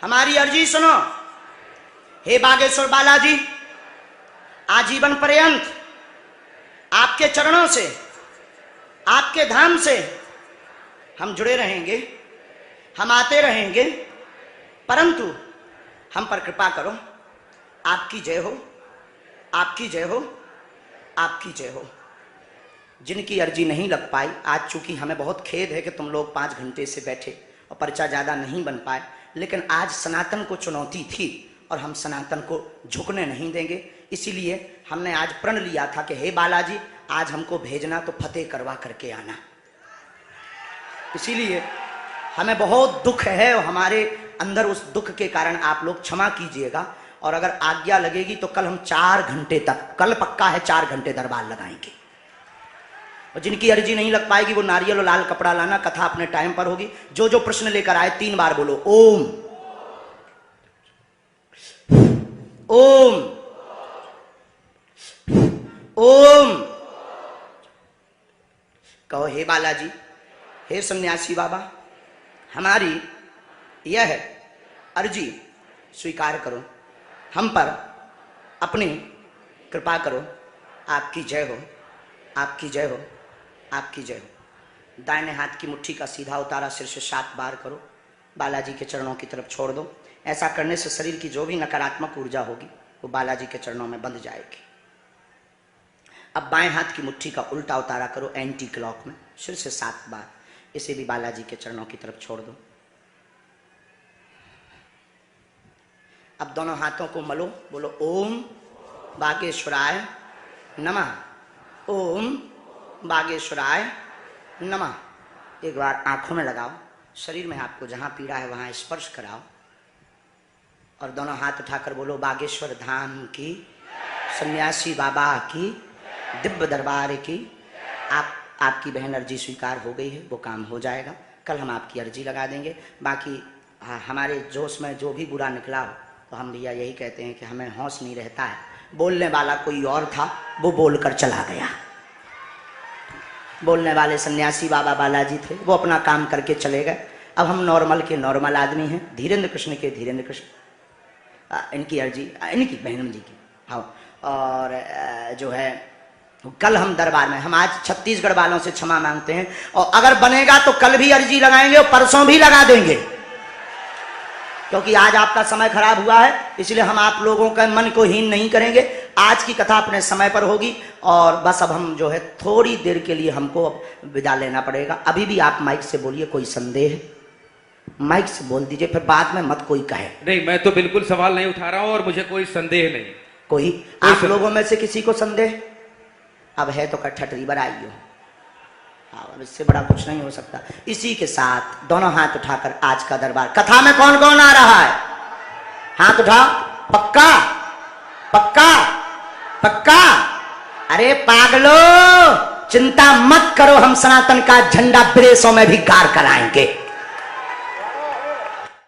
S1: हमारी अर्जी सुनो। हे बागेश्वर बालाजी, आजीवन पर्यंत आपके चरणों से, आपके धाम से हम जुड़े रहेंगे, हम आते रहेंगे, परंतु हम पर कृपा करो। आपकी जय हो, आपकी जय हो, आपकी जय हो। जिनकी अर्जी नहीं लग पाई, आज चूंकि हमें बहुत खेद है कि तुम लोग 5 घंटे से बैठे और पर्चा ज्यादा नहीं बन पाए, लेकिन आज सनातन को चुनौती थी और हम सनातन को झुकने नहीं देंगे। इसीलिए हमने आज प्रण लिया था कि हे बालाजी, आज हमको भेजना तो फतेह करवा करके आना। इसीलिए हमें बहुत दुख है और हमारे अंदर उस दुख के कारण आप लोग क्षमा कीजिएगा। और अगर आज्ञा लगेगी तो कल हम 4 घंटे तक, कल पक्का है 4 घंटे दरबार लगाएंगे। और जिनकी अर्जी नहीं लग पाएगी वो नारियल और लाल कपड़ा लाना, कथा अपने टाइम पर होगी। जो जो प्रश्न लेकर आए 3 बार बोलो ओम, ओम, ओम। कहो, हे बालाजी, हे सन्यासी बाबा, हमारी यह अर्जी स्वीकार करो, हम पर अपनी कृपा करो। आपकी जय हो, आपकी जय हो, आपकी जय हो। दाहिने हाथ की मुट्ठी का सीधा उतारा सिर से 7 बार करो, बालाजी के चरणों की तरफ छोड़ दो। ऐसा करने से शरीर की जो भी नकारात्मक ऊर्जा होगी वो बालाजी के चरणों में बंध जाएगी। अब बाएं हाथ की मुट्ठी का उल्टा उतारा करो एंटी क्लॉक में, सिर से 7 बार, इसे भी बालाजी के चरणों की तरफ छोड़ दो। अब दोनों हाथों को मलो, बोलो ओम बागेश्वराय नमः, ओम बागेश्वराय नमः। एक बार आंखों में लगाओ, शरीर में आपको जहां पीड़ा है वहां स्पर्श कराओ और दोनों हाथ उठाकर बोलो बागेश्वर धाम की, सन्यासी बाबा की, दिव्य दरबार की। आपकी बहन अर्जी स्वीकार हो गई है, वो काम हो जाएगा। कल हम आपकी अर्जी लगा देंगे। बाकी हमारे जोश में जो भी बुरा निकला हो तो हम भैया यही कहते हैं कि हमें होश नहीं रहता है। बोलने वाला कोई और था, वो बोलकर चला गया। बोलने वाले सन्यासी बाबा बालाजी थे, वो अपना काम करके चले गए। अब हम नॉर्मल के नॉर्मल आदमी हैं, धीरेन्द्र कृष्ण के धीरेन्द्र कृष्ण। इनकी अर्जी, इनकी बहन जी की, हाँ। और जो है कल हम दरबार में, हम आज छत्तीसगढ़ वालों से क्षमा मांगते हैं और अगर बनेगा तो कल भी अर्जी लगाएंगे और परसों भी लगा देंगे, क्योंकि आज आपका समय खराब हुआ है। इसलिए हम आप लोगों के मन को हीन नहीं करेंगे। आज की कथा अपने समय पर होगी और बस अब हम जो है थोड़ी देर के लिए हमको विदा लेना पड़ेगा। अभी भी आप माइक से बोलिए, कोई संदेह माइक से बोल दीजिए, फिर बाद में मत कोई कहे।
S7: नहीं, मैं तो बिल्कुल सवाल नहीं उठा रहा हूं और मुझे कोई संदेह नहीं।
S1: कोई आप लोगों में से किसी को संदेह? अब है तो ठटरी बराई हो, अब इससे बड़ा कुछ नहीं हो सकता। इसी के साथ दोनों हाथ उठाकर आज का दरबार, कथा में कौन कौन आ रहा है? हाथ उठाओ। पक्का पक्का पक्का? अरे पागलो, चिंता मत करो, हम सनातन का झंडा विदेशों में भी गाड़ कराएंगे,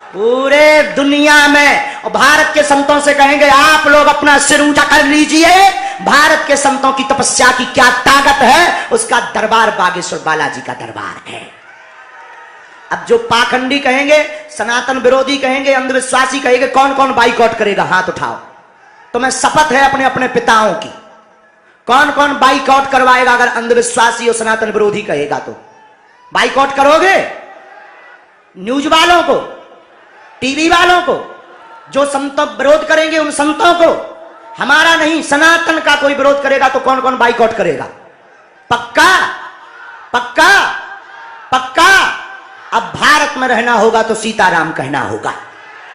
S1: पूरे दुनिया में। और भारत के संतों से कहेंगे आप लोग अपना सिर ऊंचा कर लीजिए, भारत के संतों की तपस्या की क्या ताकत है, उसका दरबार बागेश्वर बालाजी का दरबार है। अब जो पाखंडी कहेंगे, सनातन विरोधी कहेंगे, अंधविश्वासी कहेंगे, कौन कौन बाइकआउट करेगा? हाथ उठाओ। तुम्हें शपथ है अपने अपने पिताओं की, कौन कौन बाइकआउट करवाएगा? अगर अंधविश्वासी और सनातन विरोधी कहेगा तो बाइकआउट करोगे? न्यूज वालों को, टीवी वालों को, जो संतों विरोध करेंगे उन संतों को, हमारा नहीं सनातन का कोई विरोध करेगा तो कौन कौन बाइकआउट करेगा? पक्का पक्का पक्का। अब भारत में रहना होगा तो सीताराम कहना होगा।